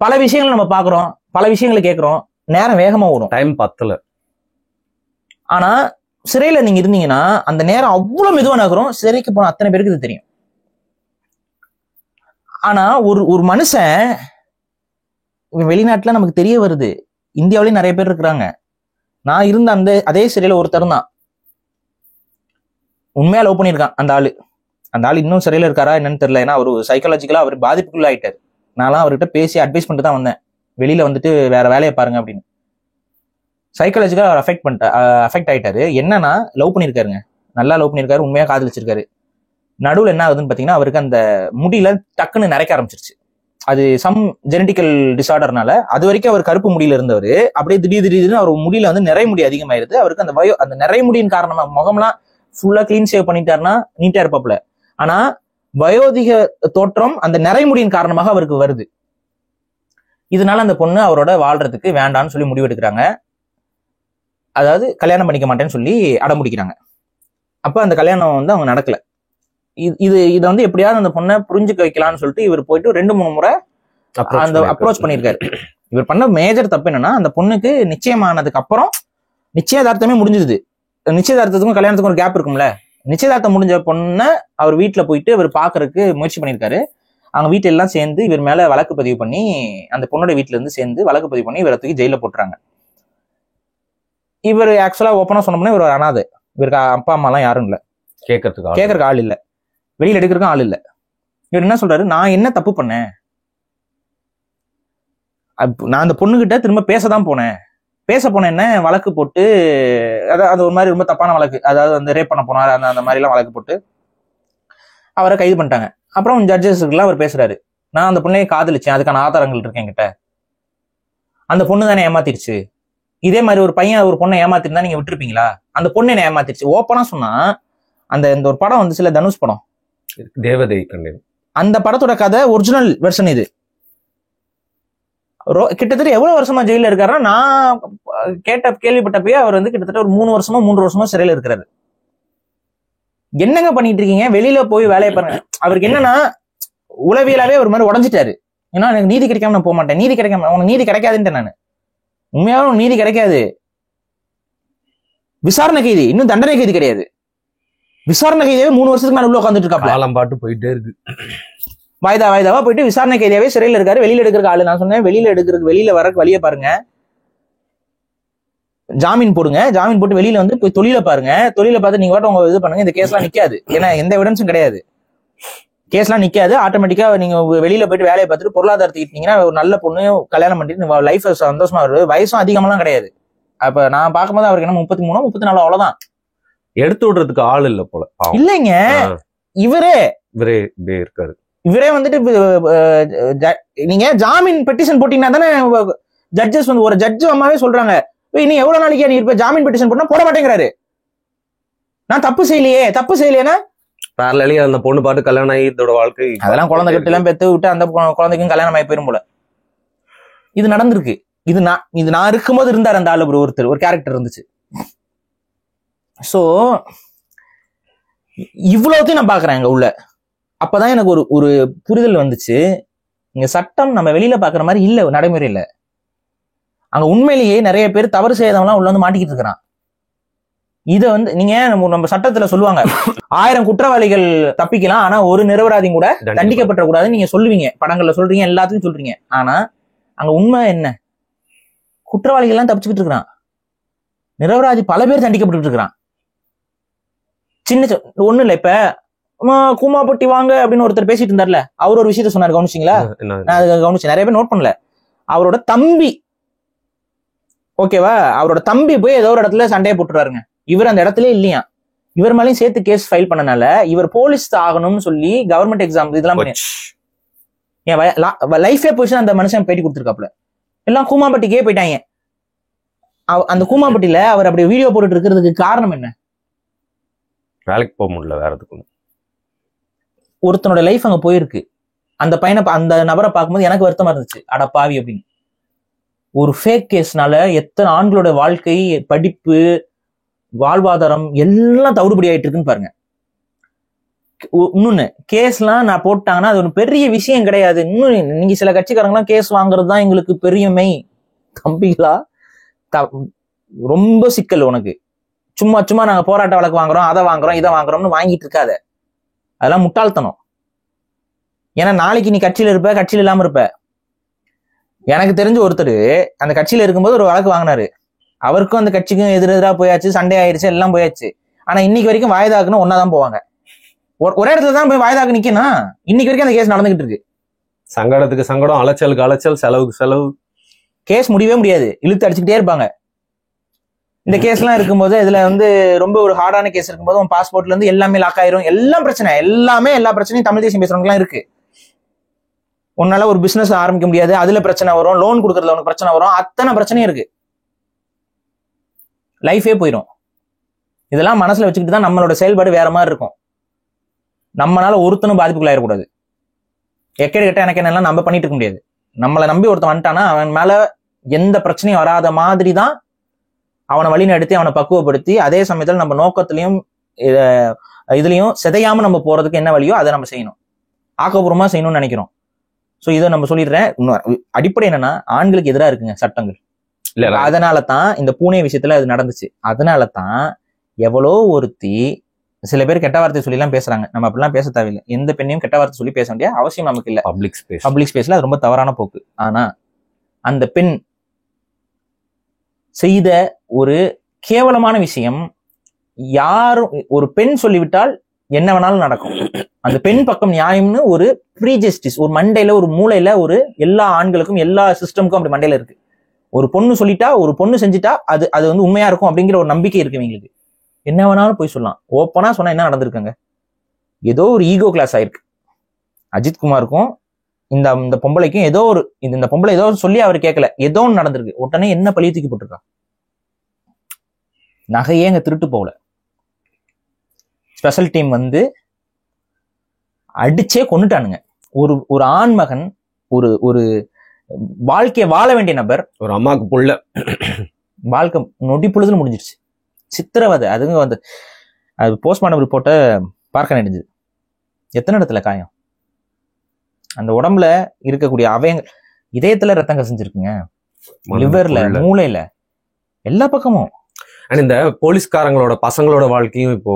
பல விஷயங்கள் நம்ம பாக்குறோம், பல விஷயங்களை கேட்கிறோம், நேரம் வேகமா ஓடும், டைம் பத்தல. ஆனா சிறையில நீங்க இருந்தீங்கன்னா அந்த நேரம் அவ்வளவு மெதுவா நகரும். சிறைக்கு போன அத்தனை பேருக்கு இது தெரியும். ஆனா ஒரு மனுஷன் வெளிநாட்டுல நமக்கு தெரிய வருது, இந்தியாவிலேயும் நிறைய பேர் இருக்கிறாங்க. நான் இருந்த அதே சிறையில ஒருத்தர் தான் உண்மையா லவ் பண்ணியிருக்கான். அந்த ஆளு இன்னும் சிறையில இருக்காரா என்னன்னு தெரியல. ஏன்னா அவர் சைக்காலஜிக்கலா அவர் பாதிப்புக்குள்ள ஆயிட்டாரு. நான்லாம் அவர்கிட்ட பேசி அட்வைஸ் பண்ணிட்டு தான் வந்தேன், வெளியில வந்துட்டு வேற வேலையை பாருங்க அப்படின்னு. சைக்காலஜிக்கலா அவர் அஃபெக்ட் ஆயிட்டாரு. என்னன்னா லவ் பண்ணியிருக்காருங்க, நல்லா லவ் பண்ணியிருக்காரு, உண்மையா காதலிச்சிருக்காரு. நடுவில் என்ன ஆகுதுன்னு பாத்தீங்கன்னா அவருக்கு அந்த முடியில டக்குன்னு நிறைக்க ஆரம்பிச்சிருச்சு. அது சம் ஜெனடிக்கல் டிசார்டர்னால. அது வரைக்கும் அவர் கருப்பு முடியில இருந்தவர் அப்படியே திடீர்னு அவர் முடியில வந்து நிறைய முடி அதிகமாயிருது. அவருக்கு அந்த நிறைய முடியின் காரணமா முகம்லாம் ஃபுல்லா கிளீன் சேவ் பண்ணிட்டாருன்னா நீட்டா இருப்பாப்ல. ஆனா வயோதிக தோற்றம் அந்த நிறைமுடியின் காரணமாக அவருக்கு வருது. இதனால அந்த பொண்ணு அவரோட வாழ்றதுக்கு வேண்டான்னு சொல்லி முடிவெடுக்கிறாங்க. அதாவது கல்யாணம் பண்ணிக்க மாட்டேன்னு சொல்லி அடம்பிடிக்கிறாங்க. அப்ப அந்த கல்யாணம் வந்து அவங்க நடக்கல. இதை வந்து எப்படியாவது அந்த பொண்ணை புரிஞ்சுக்க வைக்கலாம்னு சொல்லிட்டு இவர் போயிட்டு 2-3 முறை அந்த அப்ரோச் பண்ணியிருக்காரு. இவர் பண்ண மேஜர் தப்பு என்னன்னா, அந்த பொண்ணுக்கு நிச்சயமானதுக்கு அப்புறம் நிச்சயதார்த்தமே முடிஞ்சிருது. நிச்சயதார்த்தத்துக்கும் கல்யாணத்துக்கும் ஒரு கேப் இருக்கும்ல. நிச்சயதார்த்தம் முடிஞ்ச பொண்ணை அவர் வீட்டுல போயிட்டு இவர் பாக்குறதுக்கு முயற்சி பண்ணியிருக்காரு. அவங்க வீட்டுல எல்லாம் சேர்ந்து இவர் மேல வழக்கு பதிவு பண்ணி, அந்த பொண்ணோட வீட்டுல இருந்து சேர்ந்து வழக்கு பதிவு பண்ணி இவரை தூக்கி ஜெயில போட்டுறாங்க. இவர் ஆக்சுவலா ஓப்பனா சொன்னோம்னா இவர் அனாதை. இவருக்கு அப்பா அம்மா எல்லாம் யாரும் இல்ல, கேட்கறதுக்கு ஆள் இல்ல, வெளியில எடுக்கிறதுக்கும் ஆள் இல்ல. இவர் என்ன சொல்றாரு, நான் என்ன தப்பு பண்ணேன், நான் அந்த பொண்ணுகிட்ட திரும்ப பேசதான் போனேன், என்ன வழக்கு போட்டு, அதாவது ஒரு மாதிரி ரொம்ப தப்பான வழக்கு, அதாவது அந்த ரேப் பண்ண போனார் அந்த மாதிரி எல்லாம் வழக்கு போட்டு அவரை கைது பண்ணிட்டாங்க. அப்புறம் ஜட்ஜஸ்க்குலாம் அவர் பேசுறாரு, நான் அந்த பொண்ணையை காதலிச்சேன், அதுக்கான ஆதாரங்கள் இருக்கு என்கிட்ட, அந்த பொண்ணு தானே ஏமாத்திருச்சு. இதே மாதிரி ஒரு பையன் ஒரு பொண்ணை ஏமாத்திருந்தா நீங்க விட்டுருப்பீங்களா? அந்த பொண்ணு என்ன ஏமாத்திருச்சு. ஓப்பனா சொன்னா இந்த ஒரு படம் வந்துச்சுல, தனுஷ் படம் தேவதை, அந்த படத்தோட கதை ஒரிஜினல் வெர்ஷன் இது. கிட்டத்தட்ட எவ்வளவு வருஷமா ஜெயில இருக்காருன்னா, நான் கேள்விப்பட்டப்பயே அவர் வந்து கிட்டத்தட்ட ஒரு 3 வருஷமா சிறையில இருக்கிறாரு. என்னங்க பண்ணிட்டு இருக்கீங்க, வெளியில போய் வேலையை பாருங்க. அவருக்கு என்னன்னா உளவியலாவே ஒரு மாதிரி உடஞ்சிட்டாரு. ஏன்னா எனக்கு நீதி கிடைக்காம நான் போக மாட்டேன், நீதி கிடைக்காம உனக்கு நீதி கிடைக்காதுன்ட்டு. நான் உண்மையாவே நீதி கிடைக்காது. விசாரணை கைதி, இன்னும் தண்டனை கைதி கிடையாது. விசாரணை கைதியாவே 3 வருஷத்துக்கு மேல உள்ள உட்காந்துட்டு இருக்காப்ல. காலம் பாட்டு போயிட்டே இருக்கு. வாய்தாவா போயிட்டு விசாரணை கைதியாவே சிறையில இருக்காரு. வெளியில எடுக்கிறதுக்கு ஆளு. நான் சொன்னேன், வெளியில வர வழியை பாருங்க, ஜாமீன் போடுங்க, ஜாமீன் போட்டு வெளியில வந்து போய் தொழில பாருங்க, தொழில பார்த்து நீங்க வாட்ட உங்க இது பண்ணுங்க. இந்த கேஸ்லாம் நிக்காது, ஏன்னா எந்த எவிடன்ஸும் கிடையாது. கேஸ்லாம் நிக்காது. ஆட்டோமேட்டிக்கா நீங்க வெளியில போயிட்டு வேலையை பார்த்துட்டு பொருளாதாரத்துக்கிட்டீங்கன்னா ஒரு நல்ல பொண்ணு கல்யாணம் பண்ணிட்டு லைஃப் சந்தோஷமா வருது. வயசும் அதிகமெல்லாம் கிடையாது. அப்ப நான் பார்க்கும்போது அவருக்கு என்ன 33 34 அவ்வளவுதான். எடுத்து விடுறதுக்கு ஆள் இல்ல போல. இல்லைங்க, இவரே இருக்காரு. இவரே வந்துட்டு நீங்க ஜாமீன் பெட்டிஷன் போட்டீங்கன்னா தானே ஜட்ஜஸ் வந்து, ஒரு ஜட்ஜ் அம்மாவே சொல்றாங்க, நீ எவ்வளவு நாளைக்கு நீ இருப்ப, ஜாமீன் பெட்டிஷன் போட்டா போட மாட்டேங்கிறாரு. நான் தப்பு செய்யலையேனா பேரலி அந்த பொண்ணு பாட்டு கல்யாணம் ஆகி இதோட வாழ்க்கை, அதெல்லாம் குழந்தை கிட்ட எல்லாம் பெத்து விட்டு அந்த குழந்தைக்கும் கல்யாணம் ஆகி போயிரும் போல. இது நடந்திருக்கு. இது நான் இருக்கும்போது இருந்தார் அந்த ஆளு, ஒருத்தர் ஒரு கேரக்டர் இருந்துச்சு. சோ இவ்வளவுத்தையும் நான் பாக்குறேன் அங்க உள்ள. அப்பதான் எனக்கு ஒரு புரிதல் வந்துச்சு, இங்க சட்டம் நம்ம வெளியில பாக்குற மாதிரி இல்ல, நடைமுறையில. அங்க உண்மையிலேயே நிறைய பேர் தவறு செய்யாதவங்களாம் உள்ள வந்து மாட்டிக்கிட்டு இருக்கிறான். இத வந்து நீங்க நம்ம சட்டத்துல சொல்லுவாங்க, 1000 குற்றவாளிகள் தப்பிக்கலாம், ஆனா ஒரு நிரபராதி கூட தண்டிக்கப்பட்ட கூடாதுன்னு நீங்க சொல்லுவீங்க, படங்கள்ல சொல்றீங்க, எல்லாத்தையும் சொல்றீங்க. ஆனா அங்க உண்மை என்ன, குற்றவாளிகள் எல்லாம் தப்பிச்சுக்கிட்டு இருக்கிறான், நிரபராதி பல பேர் தண்டிக்கப்பட்டு இருக்கிறான். சின்ன ஒண்ணு இல்ல, இப்ப கூமாப்பட்டி வாங்க அப்படின்னு ஒருத்தர் பேசிட்டு இருந்தார்ல, அவர் ஒரு விஷயத்த சொன்னாரு, கவனிச்சிங்களா? நான் அதை கவனிச்சேன், நிறைய பேர் நோட் பண்ணல. அவரோட தம்பி, ஓகேவா, அவரோட தம்பி போய் ஏதோ ஒரு இடத்துல சண்டையை போட்டுறாருங்க. இவர் அந்த இடத்துல இல்லையா, இவர் மேலேயும் சேர்த்து கேஸ் ஃபைல் பண்ணனால இவர் போலீஸ் ஆகணும்னு சொல்லி கவர்மெண்ட் எக்ஸாம் இதெல்லாம் என் லைஃபே போயிடுச்சு. அந்த மனுஷன் பேட்டி கொடுத்துருக்காப்ல. எல்லாம் கூமாப்பட்டிக்கே போயிட்டாங்க. அந்த கூமாப்பட்டியில அவர் அப்படி வீடியோ போட்டுட்டு இருக்கிறதுக்கு காரணம் என்ன? வேலைக்கு போக முடியல, வேற எதுக்கும் ஒருத்தனோட லைஃப் அங்க போயிருக்கு. அந்த பையனை அந்த நபரை பார்க்கும்போது எனக்கு வருத்தமா இருந்துச்சு, அட பாவி அப்படின்னு. ஒரு ஃபேக் கேஸ்னால எத்தனை ஆண்களோட வாழ்க்கை, படிப்பு, வாழ்வாதாரம் எல்லாம் தவிடுபடி ஆயிட்டு இருக்குன்னு பாருங்க. இன்னொன்னு, கேஸ்லாம் நான் போட்டாங்கன்னா அது ஒரு பெரிய விஷயம் கிடையாது. இன்னும் நீங்க சில கட்சிக்காரங்களாம் கேஸ் வாங்குறது தான் எங்களுக்கு பெரியமை. தம்பிகளா, ரொம்ப சிக்கல் உனக்கு. சும்மா சும்மா நாங்க போராட்ட வழக்கு வாங்குறோம், அதை வாங்குறோம், இதை வாங்குறோம்னு வாங்கிட்டு இருக்காத. அதெல்லாம் முட்டாள்தனம். ஏன்னா நாளைக்கு நீ கட்சியில இருப்ப, கட்சியில இல்லாம இருப்ப. எனக்கு தெரிஞ்ச ஒருத்தர் அந்த கட்சியில இருக்கும்போது ஒரு வழக்கு வாங்கினாரு. அவருக்கும் அந்த கட்சிக்கும் எதிரெதிரா போயாச்சு, சண்டை ஆயிடுச்சு, எல்லாம் போயாச்சு. ஆனா இன்னைக்கு வரைக்கும் வாய்தாக்குன்னு ஒன்னாதான் போவாங்க. ஒரே இடத்துல தான் போய் வாய்தாக்கு நிக்கணும். இன்னைக்கு வரைக்கும் அந்த கேஸ் நடந்துகிட்டு இருக்கு. சங்கடத்துக்கு சங்கடம், அலைச்சலுக்கு அலைச்சல், செலவுக்கு செலவு. கேஸ் முடியவே முடியாது, இழுத்து அடிச்சுக்கிட்டே இருப்பாங்க. இந்த கேஸ் எல்லாம் இருக்கும்போது இதுல ரொம்ப ஒரு ஹார்டான கேஸ் இருக்கும்போது உன் பாஸ்போர்ட்ல இருந்து எல்லாமே லாக் ஆயிரும். எல்லாம் பிரச்சனை, எல்லா பிரச்சனையும் தமிழ் தேசியம் பேசுறவங்க எல்லாம் இருக்கு. உன்னால ஒரு பிசினஸ் ஆரம்பிக்க முடியாது, அதுல பிரச்சனை வரும். லோன் கொடுக்கறதுல உனக்கு பிரச்சனை வரும். அத்தனை பிரச்சனையும் இருக்கு. லைஃபே போயிடும். இதெல்லாம் மனசுல வச்சுக்கிட்டு தான் நம்மளோட செயல்பாடு வேற மாதிரி இருக்கும். நம்மளால ஒருத்தனும் பாதிப்புக்குள்ளாயிடக்கூடாது. எக்கேடு கட்ட எனக்கு என்னெல்லாம் நம்ம பண்ணிட்டு இருக்க முடியாது. நம்மளை நம்பி ஒருத்தன் வந்துட்டானா அவன் மேல எந்த பிரச்சனையும் வராத மாதிரி தான் அவனை வழி நடத்தி, அவனை பக்குவப்படுத்தி, அதே சமயத்தில் நம்ம நோக்கத்திலையும் இதுலயும் சிதையாம நம்ம போறதுக்கு என்ன வழியோ அதை நம்ம செய்யணும். ஆக்கப்பூர்வமா செய்யணும்னு நினைக்கிறோம். சோ இதை நம்ம சொல்லிடுறேன். அடிப்படை என்னன்னா, ஆண்களுக்கு எதிராக இருக்குங்க சட்டங்கள். அதனால தான் இந்த பூனே விஷயத்துல அது நடந்துச்சு. அதனால தான் எவ்வளோ ஒருத்தி, சில பேர் கெட்ட வார்த்தை சொல்லி எல்லாம் பேசுறாங்க. நம்ம அப்படிலாம் பேச தேவையில்லை. எந்த பெண்ணையும் கெட்ட வார்த்தை சொல்லி பேச வேண்டிய அவசியம் நமக்கு இல்லை. பப்ளிக் ஸ்பேஸ்ல அது ரொம்ப தவறான போக்கு. ஆனா அந்த பெண் செய்த ஒரு கேவலமான விஷயம், யாரும் ஒரு பெண் சொல்லிவிட்டால் என்ன வேணாலும் நடக்கும். அந்த பெண் பக்கம் நியாயம்னு ஒரு ப்ரீஜஸ்டிஸ், ஒரு மண்டையில, ஒரு மூளையில, ஒரு எல்லா ஆண்களுக்கும், எல்லா சிஸ்டமுக்கும் அப்படி மண்டையில இருக்கு. ஒரு பொண்ணு சொல்லிட்டா, ஒரு பொண்ணு செஞ்சுட்டா அது உண்மையா இருக்கும் அப்படிங்கிற ஒரு நம்பிக்கை இருக்கு இவங்களுக்கு. என்ன வேணாலும் போய் சொல்லலாம். ஓப்பனா சொன்னா என்ன நடந்திருக்காங்க, ஏதோ ஒரு ஈகோ கிளாஸ் ஆயிருக்கு. அஜித்குமாருக்கும் இந்த பொம்பளைக்கும் ஏதோ ஒரு இந்த பொம்பளை ஏதோ சொல்லி அவர் கேட்கல, ஏதோ ஒன்று நடந்திருக்கு. உடனே என்ன பழி தூக்கி போட்டிருக்கா. நகையே அங்க திருட்டு போகல. ஸ்பெஷல் டீம் அடிச்சே கொண்டுட்டானுங்க. ஒரு ஆண்மகன், ஒரு வாழ்க்கையை வாழ வேண்டிய நபர், ஒரு அம்மாவுக்கு புள்ள வாழ்க்கை நொடி பொழுதுல முடிஞ்சிருச்சு. சித்திரவதை. அதுங்க அது போஸ்ட்மார்டம் ரிப்போர்ட்டை பார்க்க நேர்ந்தது. எத்தனை இடத்துல காயம், அந்த உடம்புல இருக்கக்கூடிய அவயங்கள், இதயத்துல ரத்தம் கசிஞ்சிருக்குங்க, லிவர்ல, மூளையில, எல்லா பக்கமும். இந்த போலீஸ்காரங்களோட பசங்களோட வாழ்க்கையும் இப்போ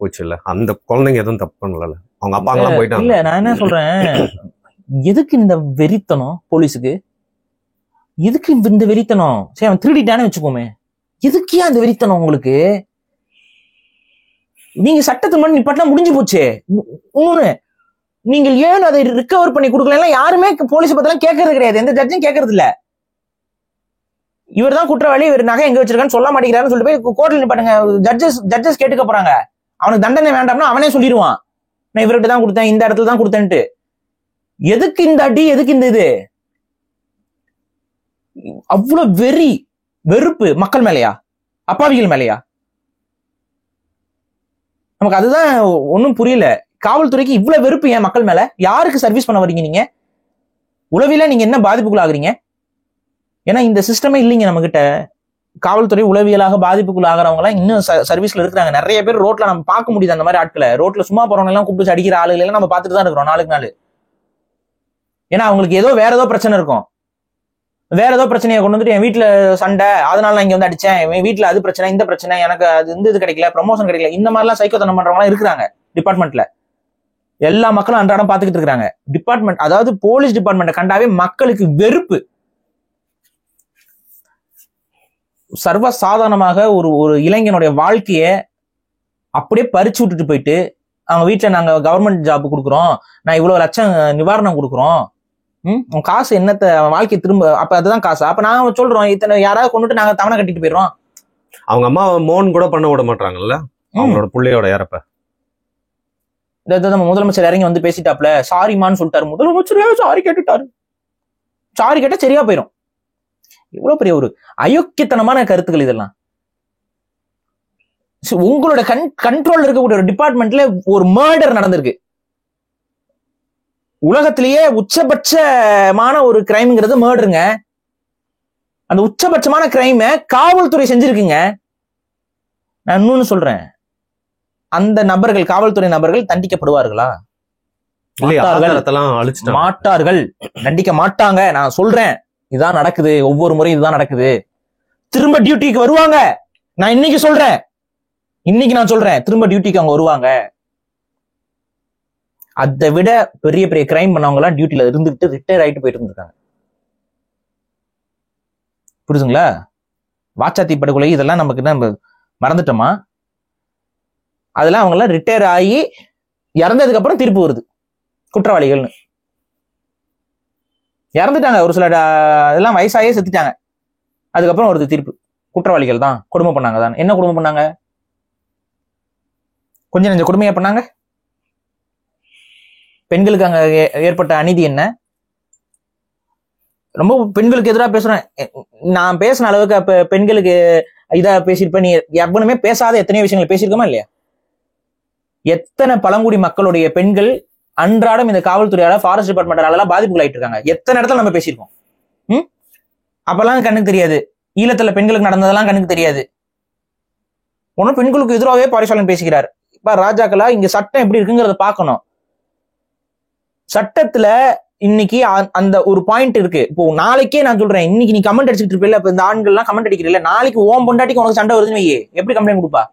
போச்சு இல்ல. அந்த குழந்தைங்க எதுவும் தப்பு பண்ணல, அவங்க அப்பா எல்லாம் போயிட்டாங்க. இல்ல, நான் என்ன சொல்றேன், எதுக்கு இந்த வெறித்தனம் போலீஸுக்கு? எதுக்கு இந்த வெறித்தனம்? சரி, அவன் திருடிட்டானே வச்சுக்கோமே, எதுக்கே அந்த வெறித்தனம் உங்களுக்கு? நீங்க சட்டத்து முன்னாடி நிப்பாட்டலாம், முடிஞ்சு போச்சு. இன்னொன்னு, நீங்கள் ஏன் அதை ரிகவர் பண்ணி கொடுக்கல? யாருமே போலீஸ் பத்திலாம் கேட்கறது கிடையாது, எந்த ஜட்ஜும் கேட்கறது இல்ல. இவர் தான் குற்றவாளி, இவர் நகை எங்க வச்சிருக்கான்னு சொல்ல மாட்டேங்கிறாருன்னு சொல்லிட்டு போய் கோர்ட்ல நிப்பாட்டுங்க. ஜட்ஜஸ் கேட்டுக்க போறாங்க. அவனுக்கு தண்டனை வேண்டாம்னா அவனே சொல்லிடுவான், நான் இவர்கிட்ட தான் கொடுத்தேன், இந்த இடத்துல தான் கொடுத்தேன்ட்டு. எதுக்கு இந்த அடி, எதுக்கு இந்த இது? அவ்வளவு வெறுப்பு மக்கள் மேலையா, அப்பாவிகள் மேலையா? நமக்கு அதுதான் ஒன்னும் புரியல. காவல்துறைக்கு இவ்வளவு வெறுப்பு ஏன் மக்கள் மேல? யாருக்கு சர்வீஸ் பண்ண வரீங்க நீங்க? உளவில நீங்க என்ன பாதிப்புக்குள்ளாகிறீங்க? ஏன்னா இந்த சிஸ்டமே இல்லைங்க நம்ம கிட்ட. காவல்துறை உளவியலாக பாதிப்புக்குள்ளாகிறவங்க எல்லாம் இன்னும் சர்வீஸ்ல இருக்கிறாங்க. நிறைய பேர் ரோட்ல நம்ம பார்க்க முடியுது. அந்த மாதிரி ஆட்களை ரோட்ல சும்மா போறவங்க எல்லாம் கூப்பிட்டு அடிக்கிற ஆளுகள் எல்லாம் நம்ம பார்த்துட்டு தான் இருக்கிறோம் நாளுக்கு நாள். ஏன்னா அவங்களுக்கு வேற ஏதோ பிரச்சனை இருக்கும். வேற ஏதோ பிரச்சனையை கொண்டு வந்துட்டு என் வீட்டுல சண்டை, அதனால நான் இங்க அடிச்சேன், என் வீட்டுல அது பிரச்சனை, இந்த பிரச்சனை, எனக்கு அது இது கிடைக்கல, ப்ரமோஷன் கிடைக்கல, இந்த மாதிரிலாம் சைக்கோத்தனம் பண்றவங்க இருக்கிறாங்க டிபார்ட்மெண்ட்ல. எல்லா மக்களும் அன்றாடம் பார்த்துக்கிட்டு இருக்காங்க. டிபார்ட்மெண்ட், அதாவது போலீஸ் டிபார்ட்மெண்ட்டை கண்டாவே மக்களுக்கு வெறுப்பு. சர்வ சாதாரணமாக ஒரு இளைஞனுடைய வாழ்க்கைய அப்படியே பறிச்சு விட்டுட்டு போயிட்டு, அவங்க வீட்டுல நாங்க கவர்மெண்ட் ஜாப் கொடுக்குறோம், நான் இவ்வளவு லட்சம் நிவாரணம் கொடுக்குறோம், உன் காசு என்னத்த வாழ்க்கை திரும்ப, அப்ப அதுதான் காசு. அப்ப நாங்க சொல்றோம், இத்தனை யாராவது கொண்டுட்டு நாங்க தவணை கட்டிட்டு போயிடுறோம். அவங்க அம்மா மோன் கூட பண்ண விட மாட்டாங்கல்ல அவங்களோட பிள்ளையோட இறப்ப. நம்ம முதலமைச்சர் இறங்கி பேசிட்டாப்ல, சாரிமான்னு சொல்லிட்டாரு. முதலமைச்சர் சாரி கேட்டுட்டாரு. சாரி கேட்டா சரியா போயிடும். இவ்வளவு பெரிய ஒரு அயோக்கியத்தனமான கருத்துக்கள் இதெல்லாம். உங்களோட கண்ட்ரோல் இருக்கக்கூடிய ஒரு டிபார்ட்மெண்ட்ல ஒரு மர்டர் நடந்திருக்கு. உலகத்திலேயே உச்சபட்சமான ஒரு கிரைம்ங்கிறது மர்டருங்க. அந்த உச்சபட்சமான கிரைமை காவல்துறை செஞ்சிருக்குங்க. நான் இன்னொன்னு சொல்றேன், அந்த நபர்கள், காவல்துறை நபர்கள் தண்டிக்கப்படுவார்களா? மாட்டார்கள், தண்டிக்க மாட்டாங்க. நான் சொல்றேன், இதான் நடக்குது, ஒவ்வொரு முறையும் இதுதான் நடக்குது. திரும்ப டியூட்டிக்கு வருவாங்க. நான் இன்னைக்கு சொல்றேன், திரும்ப டியூட்டிக்கு அவங்க வருவாங்க. அதை விட பெரிய பெரிய கிரைம் பண்ணவங்க எல்லாம் டியூட்டில இருந்துட்டு ரிட்டையர் ஆயிட்டு போயிட்டு இருந்திருக்காங்க. புரியுதுங்களா? வாச்சாத்தி படுகொலை இதெல்லாம் நமக்கு நம்ம மறந்துட்டோமா? அதெல்லாம் அவங்க எல்லாம் ரிட்டையர் ஆகி இறந்ததுக்கு அப்புறம் தீர்ப்பு வருது, குற்றவாளிகள்னு. இறந்துட்டாங்க, ஒரு சில இதெல்லாம் வயசாயே செத்துட்டாங்க, அதுக்கப்புறம் வருது தீர்ப்பு, குற்றவாளிகள் தான், கொடுமை பண்ணாங்க தான். என்ன கொடுமை பண்ணாங்க? கொஞ்சம் நெஞ்ச கொடுமையா பண்ணாங்க. பெண்களுக்கு அங்க ஏற்பட்ட அநீதி என்ன? ரொம்ப பெண்களுக்கு எதிராக பேசுறேன். நான் பேசின அளவுக்கு அப்ப பெண்களுக்கு இதா பேசியிருப்பேன். நீ எவனுமே பேசாத எத்தனையோ விஷயங்கள் பேசியிருக்கோமா இல்லையா? எத்தனை பழங்குடி மக்களுடைய பெண்கள் அன்றாடம் இந்த காவல்துறையால, ஃபாரஸ்ட் டிபார்ட்மெண்டால பாதிப்புகளாயிட்டு இருக்காங்க. எத்தனை இடத்துல நம்ம பேசியிருக்கோம். அப்பெல்லாம் கண்ணுக்கு தெரியாது. ஈழத்துல பெண்களுக்கு நடந்ததெல்லாம் கண்ணுக்கு தெரியாது. ஒன்னும் பெண்களுக்கு எதிராகவே பாரிசாலன் பேசுகிறார். இப்ப ராஜாக்களா இங்க சட்டம் எப்படி இருக்குங்கிறத பார்க்கணும். சட்டத்துல இன்னைக்கு அந்த ஒரு பாயிண்ட் இருக்கு. இப்போ நாளைக்கே நான் சொல்றேன், இன்னைக்கு நீ கமெண்ட் அடிச்சுட்டு இருப்பில்ல, இப்ப இந்த ஆண்கள் எல்லாம் கமெண்ட் அடிக்கிறீல்ல, நாளைக்கு ஓம் பொண்டாட்டிக்கு உனக்கு சண்டை வருதுன்னு வையே, எப்படி கம்ப்ளைண்ட் கொடுப்பா?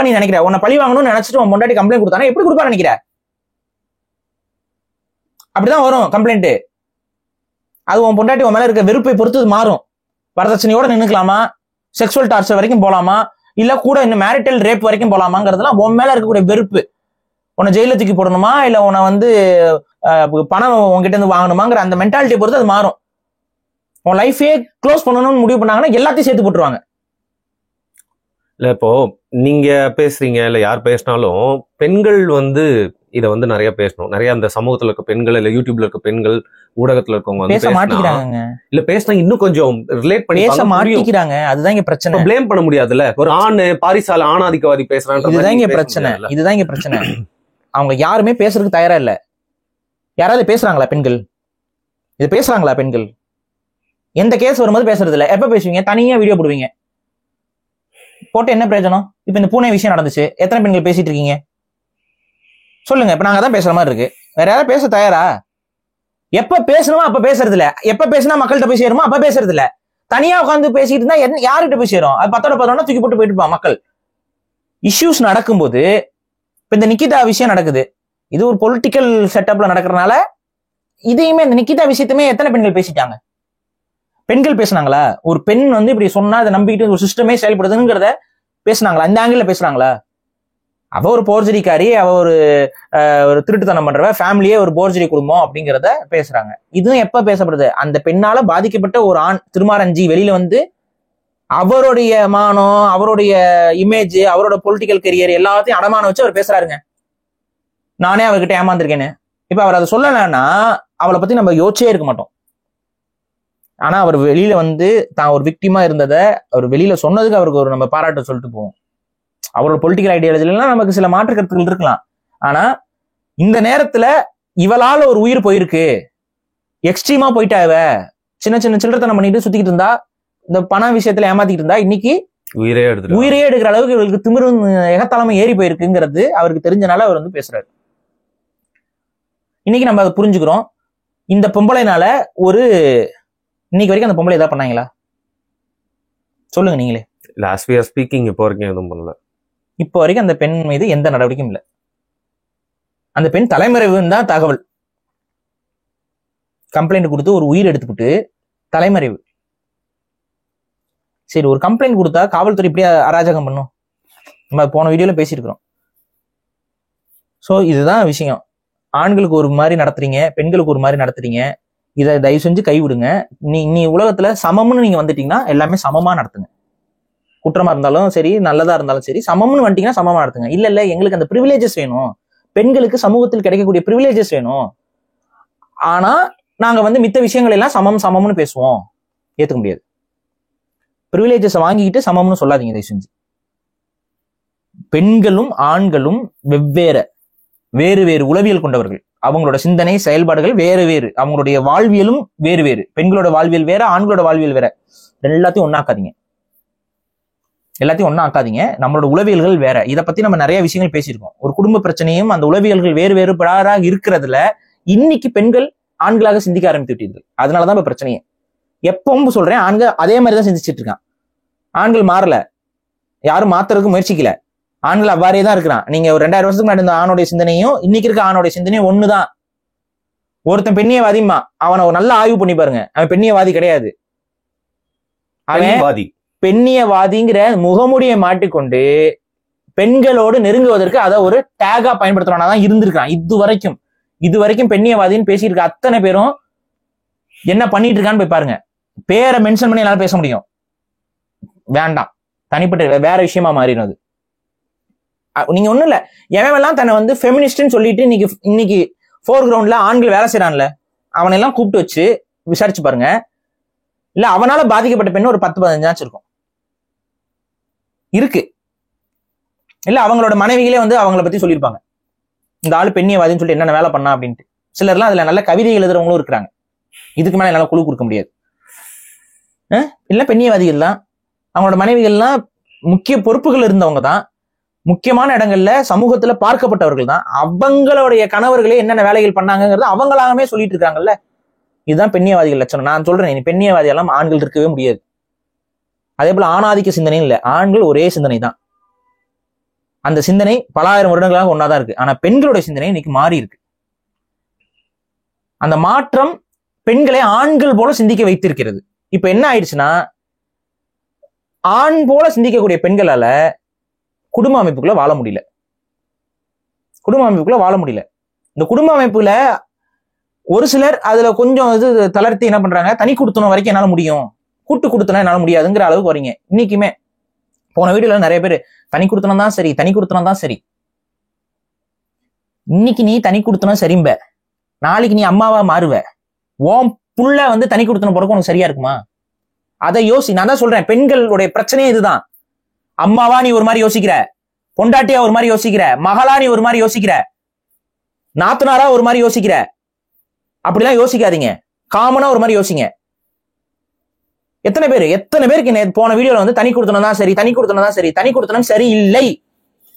நீ நினைக்கிற? உன்னை பழி வாங்கணும்னு நினைச்சிட்டு உன் பொண்டாட்டி கம்ப்ளைண்ட் கொடுத்தானே எப்படி கொடுப்பா நினைக்கிற? அப்படிதான் வரும் கம்ப்ளைண்ட். அது உன் பொண்டாட்டி உன் மேல இருக்க வெறுப்பை பொறுத்து மாறும். வரதட்சணையோட நின்னுக்கலாமா, செக்ஷுவல் டார்ச்சர் வரைக்கும் போலாமா, இல்ல கூட இன்னும் மேரிட்டல் ரேப் வரைக்கும் போலாமாங்கிறதுலாம் உன் மேல இருக்கக்கூடிய வெறுப்பு. உன்னை ஜெயில தூக்கி போடணுமா, இல்ல உன்னை பணம் உங்ககிட்ட இருந்து வாங்கணுமாங்கிற அந்த மென்டாலிட்டியை பொறுத்து அது மாறும். உன் லைஃபே க்ளோஸ் பண்ணணும்னு முடிவு பண்ணாங்கன்னா எல்லாத்தையும் சேர்த்து போட்டுருவாங்க. இல்ல இப்போ நீங்க பேசுறீங்க, இல்ல யார் பேசினாலும் பெண்கள் இதை நிறைய பேசணும். நிறைய அந்த சமூகத்துல இருக்க பெண்கள், இல்ல யூடியூப்ல இருக்க பெண்கள், ஊடகத்துல இருக்கவங்க பேச மாட்டேங்கிறாங்க. இல்ல பேசினா இன்னும் கொஞ்சம் ரிலேட் பண்ணி பேச மாட்டேங்கிறாங்க. அதுதான் இங்க பிரச்சனை. ப்ளேம் பண்ண முடியாதுல்ல. ஒரு பாரிசால ஆணாதிக்கவாதி பேசுறாங்க. இதுதான் இங்க பிரச்சனை. அவங்க யாருமே பேசுறதுக்கு தயாரா இல்ல. யாராவது பேசுறாங்களா பெண்கள்? இது பேசுறாங்களா பெண்கள்? எந்த கேஸ் வரும்போது பேசுறது இல்ல. எப்ப பேசுவீங்க? தனியா வீடியோ போடுவீங்க. போட்டு என்ன பிரயோஜனம்? இப்ப இந்த பூனை விஷயம் நடந்துச்சு, எத்தனை பெண்கள் பேசிட்டு இருக்கீங்க சொல்லுங்க. இப்ப நாங்க தான் பேசுற மாதிரி இருக்கு. வேற யாராவது பேச தயாரா? எப்ப பேசணுமோ அப்ப பேசுறது இல்ல. எப்ப பேசினா மக்கள்கிட்ட போய் சேருமோ அப்ப பேசுறது இல்ல. தனியா உட்காந்து பேசிட்டு இருந்தா யாருகிட்ட போய் சேரும்? அது 10 தூக்கி போட்டு போயிட்டு இருப்பான் மக்கள். இஷ்யூஸ் நடக்கும்போது இப்ப இந்த நிக்கிதா விஷயம் நடக்குது, இது ஒரு பொலிட்டிக்கல் செட்டப்ல நடக்கிறதுனால இதையுமே, இந்த நிக்கிதா விஷயத்தையுமே எத்தனை பெண்கள் பேசிட்டாங்க? பெண்கள் பேசினாங்களா? ஒரு பெண் இப்படி சொன்னா அதை நம்பிக்கிட்டு ஒரு சிஸ்டமே செயல்படுதுங்கிறத பேசினாங்களா? இந்த ஆங்கிள் பேசுறாங்களா? அவ ஒரு போர்ஜரிக்காரி, அவ ஒரு திருட்டுத்தனம் பண்றவ, ஃபேமிலியே ஒரு போர்ஜரி குடும்பம் அப்படிங்கிறத பேசுறாங்க. இதுவும் எப்ப பேசப்படுது? அந்த பெண்ணால பாதிக்கப்பட்ட ஒரு ஆண் திருமாரஞ்சி வெளியில அவருடைய மானம், அவருடைய இமேஜ், அவரோட பொலிட்டிக்கல் கெரியர் எல்லாத்தையும் அடமானம் வச்சு அவர் பேசுறாருங்க. நானே அவர்கிட்ட ஏமாந்துருக்கேன்னு. இப்ப அவர் அதை சொல்லலைன்னா அவளை பத்தி நம்ம யோசிச்சே இருக்க மாட்டோம். ஆனா அவர் வெளியில தான் ஒரு விக்டிமா இருந்ததை அவர் வெளியில சொன்னதுக்கு அவருக்கு ஒரு நம்ம பாராட்ட சொல்லிட்டு போவோம். அவரோட பொலிட்டிக்கல் ஐடியாலஜிலாம் நமக்கு சில மாற்று கருத்துக்கள் இருக்கலாம். ஆனா இந்த நேரத்துல இவளால ஒரு உயிர் போயிருக்கு, எக்ஸ்ட்ரீமா போயிட்டா, இவ சின்ன சின்ன சில்லறத்தனம் பண்ணிட்டு சுத்திக்கிட்டு இருந்தா, இந்த பண விஷயத்துல ஏமாத்திக்கிட்டு இருந்தா, இன்னைக்கு உயிரே எடுக்கிற அளவுக்கு இவருக்கு திமிரும் எகத்தாலமும் ஏறி போயிருக்குங்கிறது அவருக்கு தெரிஞ்சனால அவர் பேசுறாரு. இன்னைக்கு நம்ம அதை புரிஞ்சுக்கிறோம். இந்த பொம்பளைனால இன்னைக்கு வரைக்கும் அந்த பொம்பளை ஏதாவது பண்ணாங்களா சொல்லுங்க நீங்களே. லாஸ்ட் இயர் ஸ்பீக்கிங் இப்போ வரைக்கும் எதுவும் பண்ணல. இப்போ வரைக்கும் அந்த பெண் மீது எந்த நடவடிக்கையும் இல்லை. அந்த பெண் தலைமறைவுன்னு தான் தகவல். கம்ப்ளைண்ட் கொடுத்து ஒரு உயிர் எடுத்துக்கிட்டு தலைமறைவு. சரி, ஒரு கம்ப்ளைண்ட் கொடுத்தா காவல்துறை இப்படியே அராஜகம் பண்ணும்? நம்ம போன வீடியோல பேசியிருக்கிறோம். ஸோ இதுதான் விஷயம். ஆண்களுக்கு ஒரு மாதிரி நடத்துறீங்க, பெண்களுக்கு ஒரு மாதிரி நடத்துறீங்க. இதை தயவு செஞ்சு கைவிடுங்க. நீ உலகத்துல சமம்னு நீங்க வந்துட்டீங்கன்னா எல்லாமே சமமா நடத்துங்க. குற்றமா இருந்தாலும் சரி, நல்லதா இருந்தாலும் சரி, சமம்னு வந்துட்டீங்கன்னா சமமா நடத்துங்க. இல்ல எங்களுக்கு அந்த ப்ரிவிலேஜஸ் வேணும், பெண்களுக்கு சமூகத்தில் கிடைக்கக்கூடிய ப்ரிவிலேஜஸ் வேணும், ஆனா நாங்க மித்த விஷயங்கள் எல்லாம் சமம்னு பேசுவோம், ஏத்துக்க முடியாது. ப்ரிவிலேஜஸ் வாங்கிக்கிட்டு சமம்னு சொல்லாதீங்க தயவு செஞ்சு. பெண்களும் ஆண்களும் வெவ்வேறு. வேறு வேறு உளவியல் கொண்டவர்கள், அவங்களோட சிந்தனை செயல்பாடுகள் வேறு வேறு, அவங்களுடைய வாழ்வியலும் வேறு வேறு. பெண்களோட வாழ்வியல் வேற, ஆண்களோட வாழ்வியல் வேற. எல்லாத்தையும் ஒன்னாக்காதீங்க, எல்லாத்தையும் ஒன்னா ஆக்காதீங்க. நம்மளோட உளவியல்கள் வேற. இதை பத்தி நம்ம நிறைய விஷயங்கள் பேசியிருக்கோம். ஒரு குடும்ப பிரச்சனையும் அந்த உளவியல்கள் வேறு வேறுபாடாக இருக்கிறதுல இன்னைக்கு பெண்கள் ஆண்களாக சிந்திக்க ஆரம்பித்து விட்டீர்கள். அதனாலதான் இப்ப பிரச்சனையே. எப்பவும் சொல்றேன், ஆண்கள் அதே மாதிரிதான் சிந்திச்சுட்டு இருக்கான். ஆண்கள் மாறல, யாரும் மாத்துறதுக்கு முயற்சிக்கல. ஆண்கள் அவ்வாறே தான் இருக்கிறான். நீங்க ஒரு 2000 வருஷத்துக்கு முன்னாடி இருந்த ஆணோடைய சிந்தனையும் இன்னைக்கு இருக்க ஆணோடைய சிந்தனையும் ஒண்ணுதான். ஒருத்தன் பெண்ணியவாதிமா, அவனை ஒரு நல்ல ஆய்வு பண்ணி பாருங்க, அவன் பெண்ணியவாதி கிடையாது. அவன் பெண்ணியவாதிங்கிற முகமுடியை மாட்டிக்கொண்டு பெண்களோடு நெருங்குவதற்கு அதை ஒரு டேகா பயன்படுத்துறவனாதான் இருந்திருக்கான் இது வரைக்கும் பெண்ணியவாதின்னு பேசியிருக்க அத்தனை பேரும் என்ன பண்ணிட்டு இருக்கான்னு போய் பாருங்க. பேரை மென்ஷன் பண்ணி என்னால பேச முடியும், வேண்டாம், தனிப்பட்ட வேற விஷயமா மாறினது. நீங்க ஒண்ணும் இல்ல, எவெல்லாம் தன்னை வந்து ஃபெமினிஸ்ட்னு சொல்லிட்டு இன்னைக்கு ஃபோர் கிரவுண்ட்ல ஆண்கள் வேலை செய்யறான்ல, அவனெல்லாம் கூப்பிட்டு வச்சு விசாரிச்சு பாருங்க. இல்ல அவனால பாதிக்கப்பட்ட பெண்ணு ஒரு 10-15 இருக்கும் இருக்கு. இல்ல அவங்களோட மனைவிகளே வந்து அவங்கள பத்தி சொல்லியிருப்பாங்க, இந்த ஆளு பெண்ணியவாதின்னு சொல்லிட்டு என்னென்ன வேலை பண்ணா அப்படின்ட்டு. சிலர்லாம் அதுல நல்ல கவிதை எழுதுறவங்களும் இருக்கிறாங்க. இதுக்கு மேல என்னால குழு கொடுக்க முடியாது. இல்ல பெண்ணியவாதிகள் தான், அவங்களோட மனைவிகள்லாம் முக்கிய பொறுப்புகள் இருந்தவங்க தான், முக்கியமான இடங்கள்ல சமூகத்துல பார்க்கப்பட்டவர்கள் தான். அவங்களுடைய கணவர்களே என்னென்ன வேலைகள் பண்ணாங்கிறது அவங்களாகவே சொல்லிட்டு இருக்காங்கல்ல. இதுதான் பெண்ணியவாதிகள் லட்சணம். நான் சொல்றேன், பெண்ணியவாதி எல்லாம் ஆண்கள் இருக்கவே முடியாது. அதே போல ஆணாதிக்க சிந்தனையும் இல்லை, ஆண்கள் ஒரே சிந்தனை தான். அந்த சிந்தனை பல ஆயிரம் வருடங்களாக ஒன்னாதான் இருக்கு. ஆனா பெண்களுடைய சிந்தனை இன்னைக்கு மாறி இருக்கு. அந்த மாற்றம் பெண்களை ஆண்கள் போல சிந்திக்க வைத்திருக்கிறது. இப்ப என்ன ஆயிடுச்சுன்னா, ஆண் போல சிந்திக்கக்கூடிய பெண்களால குடும்ப அமைப்புக்குள்ள வாழ முடியல. இந்த குடும்ப அமைப்புல ஒரு சிலர் அதுல கொஞ்சம் இது தளர்த்தி என்ன பண்றாங்க, தனி கொடுத்தனும் வரைக்கும் என்னால முடியும், கூட்டு கொடுத்தனா என்னால முடியாதுங்கிற அளவுக்கு வரீங்க. இன்னைக்குமே போன வீடியோல நிறைய பேர் தனி கொடுத்தனம் தான் சரி. இன்னைக்கு நீ தனி கொடுத்தனும் சரிம்ப, நாளைக்கு நீ அம்மாவா மாறுவ. ஓம் புள்ள வந்து தனி கொடுத்தனம் போறக்கு உனக்கு சரியா இருக்குமா? அதை யோசி. நான் தான் சொல்றேன், பெண்களுடைய பிரச்சனையே இதுதான். அம்மாவா நீ ஒரு மாதிரி யோசிக்கிற, பொண்டாட்டியா ஒரு மாதிரி யோசிக்கிற, மகளா நீ ஒரு மாதிரி யோசிக்கிற, நாத்தனாரா ஒரு மாதிரி யோசிக்கிற. அப்படிலாம் யோசிக்காதீங்க, காமனா ஒரு மாதிரி யோசிங்க. எத்தனை பேருக்கு போன வீடியோல வந்து தனி கொடுத்தனம் தான் சரி இல்லை.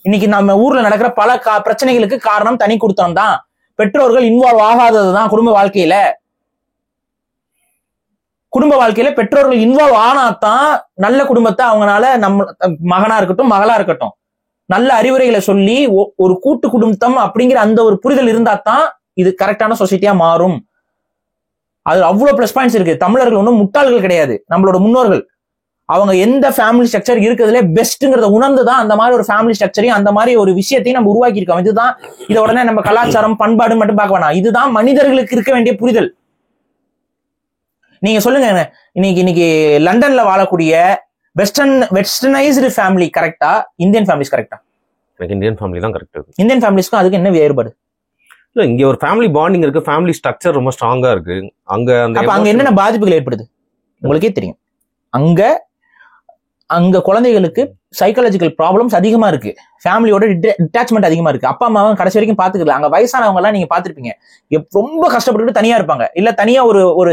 இன்னைக்கு நம்ம ஊர்ல நடக்கிற பல பிரச்சனைகளுக்கு காரணம் தனி கொடுத்தனம் தான். பெற்றோர்கள் இன்வால்வ் ஆகாததுதான். குடும்ப வாழ்க்கையில பெற்றோர்கள் இன்வால்வ் ஆனாதான் நல்ல குடும்பத்தை அவங்களால மகனா இருக்கட்டும் மகளா இருக்கட்டும் நல்ல அறிவுரைகளை சொல்லி ஒரு கூட்டு குடும்பம் அப்படிங்கிற அந்த ஒரு புரிதல் இருந்தா தான் இது கரெக்டான சொசைட்டியா மாறும். அது அவ்வளவு பிளஸ் பாயிண்ட்ஸ் இருக்கு. தமிழர்கள் ஒன்றும் முட்டாள்கள் கிடையாது. நம்மளோட முன்னோர்கள் அவங்க எந்த ஃபேமிலி ஸ்ட்ரக்சர் இருக்கிறதுல பெஸ்ட்ங்கிறத உணர்ந்துதான் அந்த மாதிரி ஒரு ஃபேமிலி ஸ்ட்ரக்சரையும் அந்த மாதிரி ஒரு விஷயத்தையும் நம்ம உருவாக்கி இருக்கோம். இதுதான், இதை உடனே நம்ம கலாச்சாரம் பண்பாடு மட்டும் பார்க்க வேணாம். இதுதான் மனிதர்களுக்கு இருக்க வேண்டிய புரிதல். நீங்க சொல்லுங்க, இன்னைக்கு லண்டன்ல வாழக்கூடிய வெஸ்டர்னைஸ்டு ஃபேமிலி கரெக்டா, இந்தியன் ஃபேமிலிஸ் கரெக்டா? எனக்கு இந்தியன் ஃபேமிலி தான் கரெக்ட். இந்தியன் ஃபேமிலிஸ்க்கும் அதுக்கு என்ன வேறுபாடு? இல்ல, இங்க ஒரு ஃபேமிலி பாண்டிங் இருக்கு, ஃபேமிலி ஸ்ட்ரக்சர் ரொம்ப ஸ்ட்ராங்கா இருக்கு. அங்க என்னென்ன பாதிப்புகள் ஏற்படுது உங்களுக்கே தெரியும். அங்க குழந்தைகளுக்கு சைக்காலஜிக்கல் ப்ராப்ளம்ஸ் அதிகமா இருக்கு, ஃபேமிலியோட டிட்டாச்மெண்ட் அதிகமா இருக்கு. அப்பா அம்மாவை கடைசி வரைக்கும் பாத்துக்கல. அங்க வயசானவங்க எல்லாம் நீங்க பாத்துருப்பீங்க, ரொம்ப கஷ்டப்பட்டு தனியா இருப்பாங்க, இல்ல தனியா ஒரு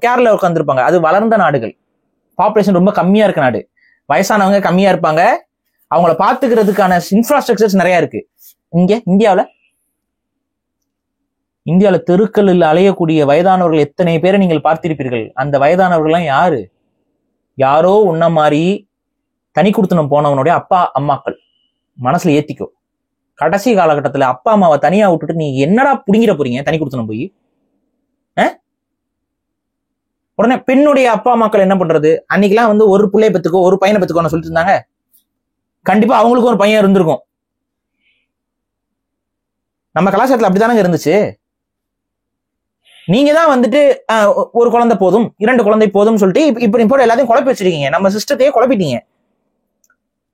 கேர்ல உட்காந்துருப்பாங்க. அது வளர்ந்த நாடுகள், பாப்புலேஷன் ரொம்ப கம்மியா இருக்க நாடு, வயசானவங்க கம்மியா இருப்பாங்க, அவங்கள பாத்துக்கிறதுக்கான இன்ஃப்ராஸ்ட்ரக்சர்ஸ் நிறைய இருக்கு. இங்க இந்தியாவில தெருக்களில் அலையக்கூடிய வயதானவர்கள் எத்தனை பேரை நீங்கள் பார்த்திருப்பீர்கள். அந்த வயதானவர்கள்லாம் யாரோ உன்ன மாதிரி தனி கொடுத்தனம் போனவனுடைய அப்பா அம்மாக்கள். மனசுல ஏத்திக்கோ, கடைசி காலகட்டத்துல அப்பா அம்மாவை தனியா விட்டுட்டு நீ என்னடா புடிங்கிற போறீங்க தனி கொடுத்தனம் போய்? உடனே பெண்ணுடைய அப்பா அம்மாக்கள் என்ன பண்றது? அன்னைக்கெல்லாம் வந்து ஒரு பிள்ளைய பத்துக்கோ ஒரு பையனை பத்துக்கோன்னு சொல்லிட்டு இருந்தாங்க. கண்டிப்பா அவங்களுக்கும் ஒரு பையன் இருந்திருக்கும். நம்ம கலாச்சாரத்துல அப்படித்தானங்க இருந்துச்சு. நீங்க தான் வந்துட்டு ஒரு குழந்தை போதும் 2 குழந்தை போதும் சொல்லிட்டு இப்படி போட எல்லாத்தையும் குழப்பி வச்சிருக்கீங்க. நம்ம சிஸ்டத்தையே குழப்பிட்டீங்க.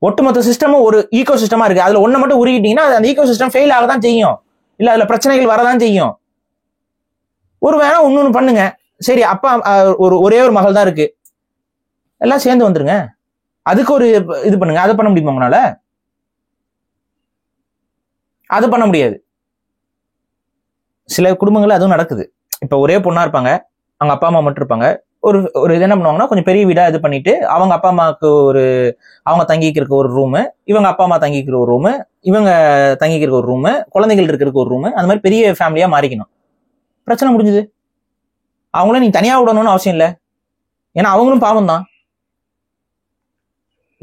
ஒட்டுமொத்த சிஸ்டமும் ஒரு ஈகோ சிஸ்டமா இருக்கு. அதுல ஒண்ணு மட்டும் உருகிட்டீங்கன்னா அந்த ஈகோ சிஸ்டம் ஃபெயில் ஆகதான் செய்யும், இல்ல அதுல பிரச்சனைகள் வரதான் செய்யும். ஒரு வேணா இன்னொன்னு பண்ணுங்க. சரி, அப்பா ஒரே ஒரு மகள் தான் இருக்கு, எல்லாம் சேர்ந்து வந்துருங்க, அதுக்கு ஒரு இது பண்ணுங்க. அதை பண்ண முடியுமா உங்களால? அது பண்ண முடியாது. சில குடும்பங்கள் அதுவும் நடக்குது. இப்ப ஒரே பொண்ணா இருப்பாங்க, அவங்க அப்பா அம்மா மட்டும் இருப்பாங்க. ஒரு இது என்ன பண்ணுவாங்கன்னா, கொஞ்சம் பெரிய வீடா இது பண்ணிட்டு அவங்க அப்பா அம்மாவுக்கு அவங்க தங்கிக்கிறதுக்கு ஒரு ரூமு, இவங்க அப்பா அம்மா தங்கிக்கிற ஒரு ரூமு, இவங்க தங்கிக்கிறதுக்கு ஒரு ரூமு, குழந்தைகள் இருக்கிறதுக்கு ஒரு ரூமு, அந்த மாதிரி பெரிய ஃபேமிலியா மாறிக்கணும். பிரச்சனை முடிஞ்சுது. அவங்கள நீ தனியா விடணும்னு அவசியம் இல்லை. ஏன்னா அவங்களும் பாவம் தான்.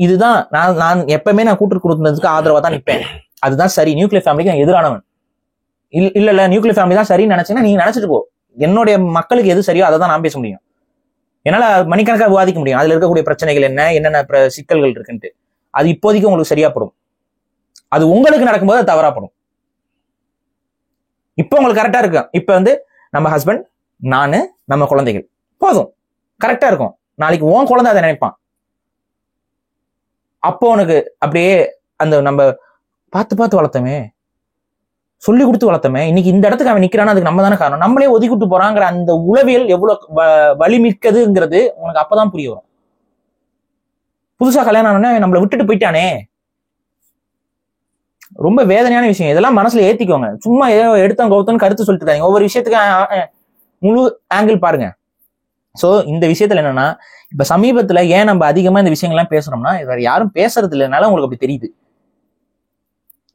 இதுதான் நான் எப்பவுமே நான் கூட்டு குடும்பத்துக்கு ஆதரவா தான் நிற்பேன். அதுதான் சரி. நியூக்ளியர் ஃபேமிலிக்கு நான் எதிரானவன் இல்ல. நியூக்ளியர் ஃபேமிலி தான் சரின்னு நினைச்சீங்கன்னா நீங்க நினைச்சிட்டு போ. என்னுடைய மக்களுக்கு எது சரியோ அதை தான் நான் பேச முடியும். என்னால மணிக்கணக்காக விவாதிக்க முடியும் அதுல இருக்கக்கூடிய பிரச்சனைகள் என்னென்ன சிக்கல்கள் இருக்குன்ட்டு. அது இப்போதைக்கு உங்களுக்கு சரியாப்படும். அது உங்களுக்கு நடக்கும்போது அது தவறாப்படும். இப்போ உங்களுக்கு கரெக்டா இருக்கு. இப்ப நம்ம ஹஸ்பண்ட், நானு, நம்ம குழந்தைகள் போதும், கரெக்டா இருக்கும். நாளைக்கு உன் குழந்தை அதை நினைப்பான். அப்போ உனக்கு அப்படியே நம்ம பார்த்து வளர்த்தமே, சொல்லி கொடுத்து வளர்த்தமே, இன்னைக்கு இந்த இடத்துக்கு அவன் நிக்கிறான்னு அதுக்கு நம்ம தானே காரணம். நம்மளே ஒதுக்கிட்டு போறாங்கிற அந்த உளவியல் எவ்வளவு வலிமிக்கதுங்கிறது உனக்கு அப்பதான் புரிய வரும். புதுசா கல்யாணம் ஆனோடனே நம்மளை விட்டுட்டு போயிட்டானே, ரொம்ப வேதனையான விஷயம். இதெல்லாம் மனசுல ஏத்திக்கோங்க. சும்மா ஏதோ எடுத்தோம் கௌத்தம் கருத்து சொல்லிட்டு இருக்காங்க. ஒவ்வொரு விஷயத்துக்கு முழு ஆங்கிள் பாருங்க. சோ இந்த விஷயத்துல என்னன்னா, இப்ப சமீபத்துல ஏன் நம்ம அதிகமா இந்த விஷயங்கள்லாம் பேசுறோம்னா, வேற யாரும் பேசுறது இல்லைனால உங்களுக்கு அப்படி தெரியுது.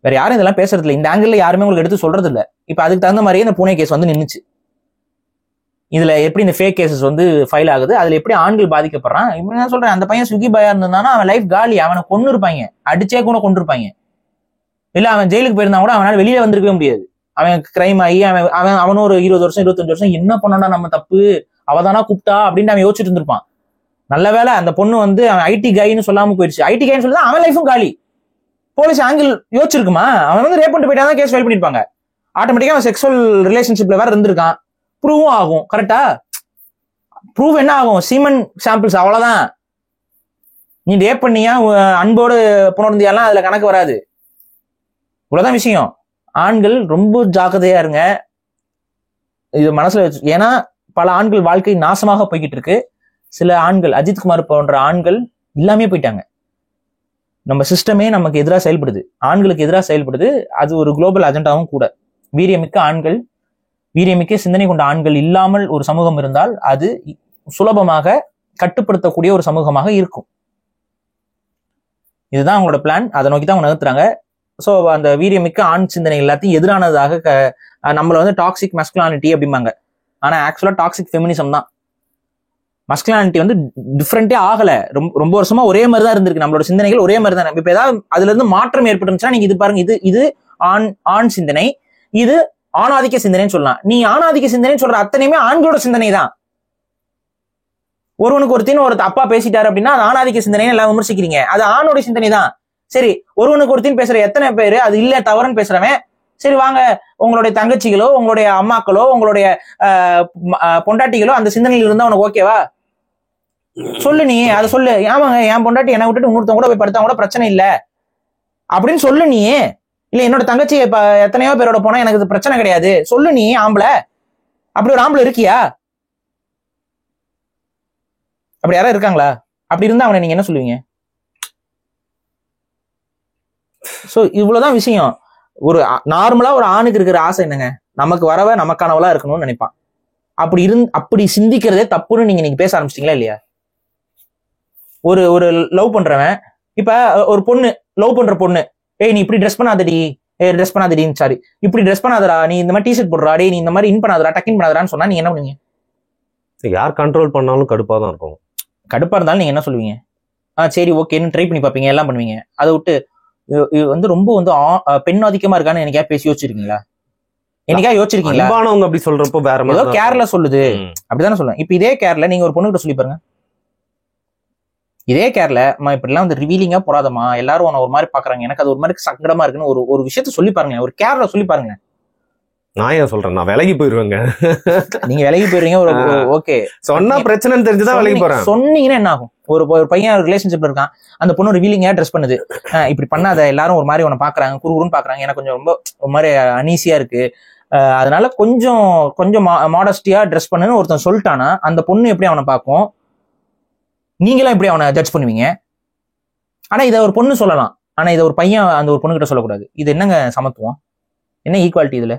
வேற யாரும் இதெல்லாம் பேசுறது இல்லை. இந்த ஆங்கிள் யாருமே உங்களுக்கு எடுத்து சொல்றது இல்லை. இப்ப அதுக்கு தகுந்த மாதிரியே இந்த பூனே கேஸ் நின்னுச்சு. இதுல எப்படி இந்த ஃபேக் கேசஸ் ஃபைல் ஆகுது, அதுல எப்படி ஆண்கள் பாதிக்கப்படுறான். இப்ப நான் சொல்றேன், அந்த பையன் ஸ்விக்கி பாயா இருந்தானா அவன் லைஃப் காலி. அவனை கொண்டு இருப்பாங்க, அடிச்சே கூட கொண்டு இருப்பாங்க. இல்ல அவன் ஜெயிலுக்கு போயிருந்தா கூட அவனால வெளியே வந்திருக்கவே முடியாது. அவன் கிரைம் ஆகி அவனும் ஒரு 20 வருஷம் 25 வருஷம் என்ன பண்ணா நம்ம தப்பு, அவதானா கூப்பிட்டா அப்படின்னு அவன் யோசிச்சுட்டு இருந்திருப்பான். நல்ல வேலை அந்த பொண்ணு அவன் ஐடி கைன்னு சொல்லாம போயிடுச்சு. ஐடி கைன்னு சொல்லி அவன் லைஃபும் காலி. போலீஸ் ஆங்கிள் யோசிச்சிருக்குமா? அவன் ரேப் பண்ணிட்டு போயிட்டா தான் கேஸ் ஃபைல் பண்ணிருப்பாங்க. ஆட்டோமேட்டிக்கா அவன் செக்ஷுவல் ரிலேஷன்ஷிப்ல வேற இருந்திருக்கான். ப்ரூவும் ஆகும். கரெக்டா? ப்ரூவ் என்ன ஆகும்? சீமன் சாம்பிள்ஸ், அவ்வளவுதான். நீ ரேப் பண்ணியா அன்போடு புணர்ந்தியாலாம் அதுல கணக்கு வராது. இவ்வளவுதான் விஷயம். ஆண்கள் ரொம்ப ஜாக்கிரதையா இருங்க, இது மனசுல வச்சு. ஏன்னா பல ஆண்கள் வாழ்க்கை நாசமாக போய்கிட்டு இருக்கு. சில ஆண்கள், அஜித்குமார் போன்ற ஆண்கள் இல்லாமே போயிட்டாங்க. நம்ம சிஸ்டமே நமக்கு எதிராக செயல்படுது, ஆண்களுக்கு எதிராக செயல்படுது. அது ஒரு குளோபல் அஜெண்டாவும் கூட. வீரியமிக்க ஆண்கள், வீரியமிக்க சிந்தனை கொண்ட ஆண்கள் இல்லாமல் ஒரு சமூகம் இருந்தால் அது சுலபமாக கட்டுப்படுத்தக்கூடிய ஒரு சமூகமாக இருக்கும். இதுதான் அவங்களோட பிளான். அதை நோக்கி தான் அவங்க நகர்த்துறாங்க. ஸோ அந்த வீரியமிக்க ஆண் சிந்தனை எல்லாத்தையும் எதிரானதாக நம்மள டாக்ஸிக் மஸ்குலானிட்டி அப்படிம்பாங்க. ஆனா ஆக்சுவலா டாக்ஸிக் ஃபெமினிசம் தான். மஸ்குலானிட்டி டிஃப்ரெண்டே ஆகல. ரொம்ப வருஷமா ஒரே மாதிரி தான் இருந்திருக்கு. நம்மளோட சிந்தனைகள் ஒரே மாதிரி தான். இப்ப ஏதாவது அதுல இருந்து மாற்றம் ஏற்பட்டுச்சுன்னா நீங்க இது பாருங்க, இது ஆண் சிந்தனை, இது ஆணாதிக்க சிந்தனைன்னு சொல்லலாம். நீ ஆணாதிக்க சிந்தனைன்னு சொல்ற அத்தனையுமே ஆண்களோட சிந்தனை தான். ஒருவனுக்கு ஒருத்தின் அப்பா பேசிட்டாரு அப்படின்னா அது ஆணாதிக்க சிந்தனைன்னு எல்லாம் விமர்சிக்கிறீங்க. அது ஆணோட சிந்தனை தான். சரி, ஒருவனுக்கு ஒருத்தின் பேசுற எத்தனை பேரு அது இல்ல தவறுன்னு பேசுறவன், சரி வாங்க உங்களுடைய தங்கச்சிகளோ உங்களுடைய அம்மாக்களோ உங்களுடைய பொண்டாட்டிகளோ அந்த சிந்தனையில் இருந்தா உனக்கு ஓகேவா? சொல்லு, நீ அதை சொல்லு. ஆமாங்க, என் பொண்டாட்டி என்னை விட்டுட்டு இன்னொருத்தவங்க கூட போய் படுத்தா கூட பிரச்சனை இல்ல அப்படின்னு சொல்லு. நீ இல்ல என்னோட தங்கச்சி எத்தனையோ பேரோட போனா எனக்கு இது பிரச்சனை கிடையாது சொல்லு. நீ ஆம்பளை, அப்படி ஒரு ஆம்பளை இருக்கியா? அப்படி யாராவது இருக்காங்களா? அப்படி இருந்தா அவனை நீங்க என்ன சொல்லுவீங்க? சோ இவ்வளவுதான் விஷயம். ஒரு நார்மலா ஒரு ஆணுக்கு இருக்கிற ஆசை என்னங்க, நமக்கு வரவ நமக்கானவளா இருக்கணும்னு நினைப்பான். அப்படி சிந்திக்கிறதே தப்புன்னு நீங்க இன்னைக்கு பேச ஆரம்பிச்சிட்டீங்களா இல்லையா? ஒரு லவ் பண்றவன், இப்ப ஒரு பொண்ணு லவ் பண்ற பொண்ணு, ஏய் நீ இப்படி ட்ரெஸ் பண்ணாதடி, ட்ரெஸ் பண்ணாதடின்னு, சாரி இப்படி ட்ரெஸ் பண்ணாதடா, நீ இந்த மாதிரி டிஷர்ட் போடுறா, டே நீ இந்த மாதிரி இன் பண்ணாதடா, டக்கின் பண்ணாதடான்னு சொன்னா நீங்க என்ன பண்ணுவீங்க? யார் கண்ட்ரோல் பண்ணாலும் கடுப்பா தான் இருக்கும். கடுப்பா இருந்தாலும் நீங்க என்ன சொல்லுவீங்க? சரி ஓகேன்னு ட்ரை பண்ணி பார்ப்பீங்க, எல்லாம் பண்ணுவீங்க. அதை விட்டு ரொம்ப பெண் ஆதிக்கமா இருக்கான்னு என்னைக்கா பேசி யோசிச்சிருக்கீங்களா? என்னைக்கா யோசிச்சிருக்கீங்களா? அப்படி சொல்றப்போ வேற ஏதோ கேர்ல சொல்லுது அப்படிதானே சொல்லுவேன். இப்ப இதே கேர்ல நீங்க ஒரு பொண்ணுகிட்ட சொல்லி பாருங்க, இதே கேர்ல இப்படி எல்லாம் ரிவீலிங்கா போடாதமா, எல்லாரும் உன ஒரு மாதிரி பாக்குறாங்க, எனக்கு அது ஒரு மாதிரி சங்கடமா இருக்குன்னு ஒரு விஷயத்த சொல்லி பாருங்க. ஒரு கேர்ல சொல்லி பாருங்க. நான் ஏன் சொல்றேன், நான் விலகி போயிருவேங்க. நீங்க விலகி போயிருவீங்க. ஓகே, சொன்னா பிரச்சனைன்னு தெரிஞ்சுதான் விலகி போறேன். சொன்னீங்கன்னா என்ன ஆகும்? ஒரு பையன் ரிலேஷன்ஷிப்ல இருக்கான், அந்த பொண்ணு ரிவீலிங்கா ட்ரெஸ் பண்ணுது, இப்படி பண்ணாத, எல்லாரும் ஒரு மாதிரி உன பாக்குறாங்க, குறுகுறுன்னு பாக்குறாங்க, எனக்கு கொஞ்சம் ரொம்ப ஒரு மாதிரி அனீசியா இருக்கு, அதனால கொஞ்சம் மாடஸ்டியா ட்ரெஸ் பண்ணுன்னு ஒருத்தன் சொல்லிட்டானா அந்த பொண்ணு எப்படி அவனை பார்க்கும்? நீங்களும் எப்படி அவனை ஜட்ஜ் பண்ணுவீங்க? ஆனா இதை ஒரு பொண்ணு சொல்லலாம், ஆனா இதை ஒரு பையன் அந்த ஒரு பொண்ணு கிட்ட சொல்லக்கூடாது. இது என்னங்க சமத்துவம்? என்ன ஈக்குவாலிட்டி இதுல?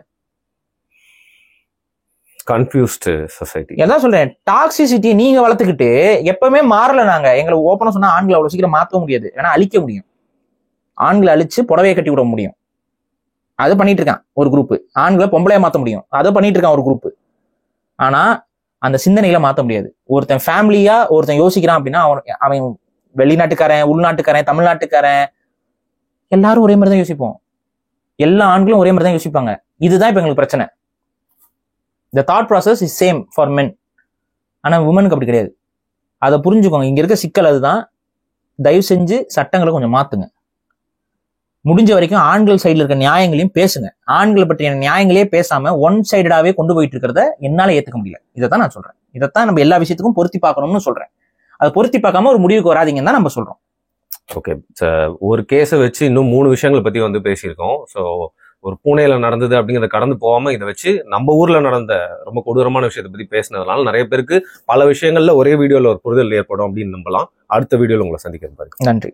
Confused society. எதான் சொல்றேன், டாக்ஸிசிட்டியை நீங்க வளர்த்துக்கிட்டு எப்பவுமே மாறல. நாங்க எங்களுக்கு ஓப்பனா சொன்னா ஆண்களை அவ்வளவு சீக்கிரம் மாற்ற முடியாது, ஏன்னா அழிக்க முடியும். ஆண்களை அழிச்சு புடவையை கட்டி விட முடியும், அது பண்ணிட்டு இருக்கான் ஒரு குரூப். ஆண்களை பொம்பளைய மாற்ற முடியும், அதை பண்ணிட்டு இருக்கான் ஒரு குரூப். ஆனா அந்த சிந்தனைகளை மாற்ற முடியாது. ஒருத்தன் ஃபேமிலியா ஒருத்தன் யோசிக்கிறான் அப்படின்னா அவன் வெளிநாட்டுக்காரன், உள்நாட்டுக்காரன், தமிழ்நாட்டுக்காரன், எல்லாரும் ஒரே மாதிரி தான் யோசிப்போம். எல்லா ஆண்களும் ஒரே மாதிரி தான் யோசிப்பாங்க. இதுதான் இப்ப எங்களுக்கு பிரச்சனை. The thought process is same for men. ஆனா உமனுக்கு அப்படி கிடையாது. அதை புரிஞ்சுக்கோங்க. இங்க இருக்க சிக்கல் அதுதான். தயவு செஞ்சு சட்டங்களை கொஞ்சம் மாத்துங்க. முடிஞ்ச வரைக்கும் ஆண்கள் சைடுல இருக்க நியாயங்களையும் பேசுங்க. ஆண்களை பற்றிய நியாயங்களே பேசாம ஒன் சைடடாவே கொண்டு போயிட்டு இருக்கிறத என்னால ஏத்துக்க முடியல. இதைத்தான் நான் சொல்றேன். இதைத்தான் நம்ம எல்லா விஷயத்துக்கும் பொருத்தி பார்க்கணும்னு சொல்றேன். அதை பொருத்தி பார்க்காம ஒரு முடிவுக்கு வராதீங்கன்னு தான் நம்ம சொல்றோம். ஓகே, ஒரு கேஸை வச்சு இன்னும் 3 விஷயங்களை பத்தி வந்து பேசியிருக்கோம். ஸோ ஒரு பூனேல நடந்தது அப்படிங்கிறத கடந்து போகாம இதை வச்சு நம்ம ஊர்ல நடந்த ரொம்ப கொடூரமான விஷயத்தை பத்தி பேசினதுனால நிறைய பேருக்கு பல விஷயங்கள்ல ஒரே வீடியோல ஒரு புரிதல் ஏற்படும் அப்படின்னு நம்பலாம். அடுத்த வீடியோல உங்களை சந்திக்கிறேன். நன்றி.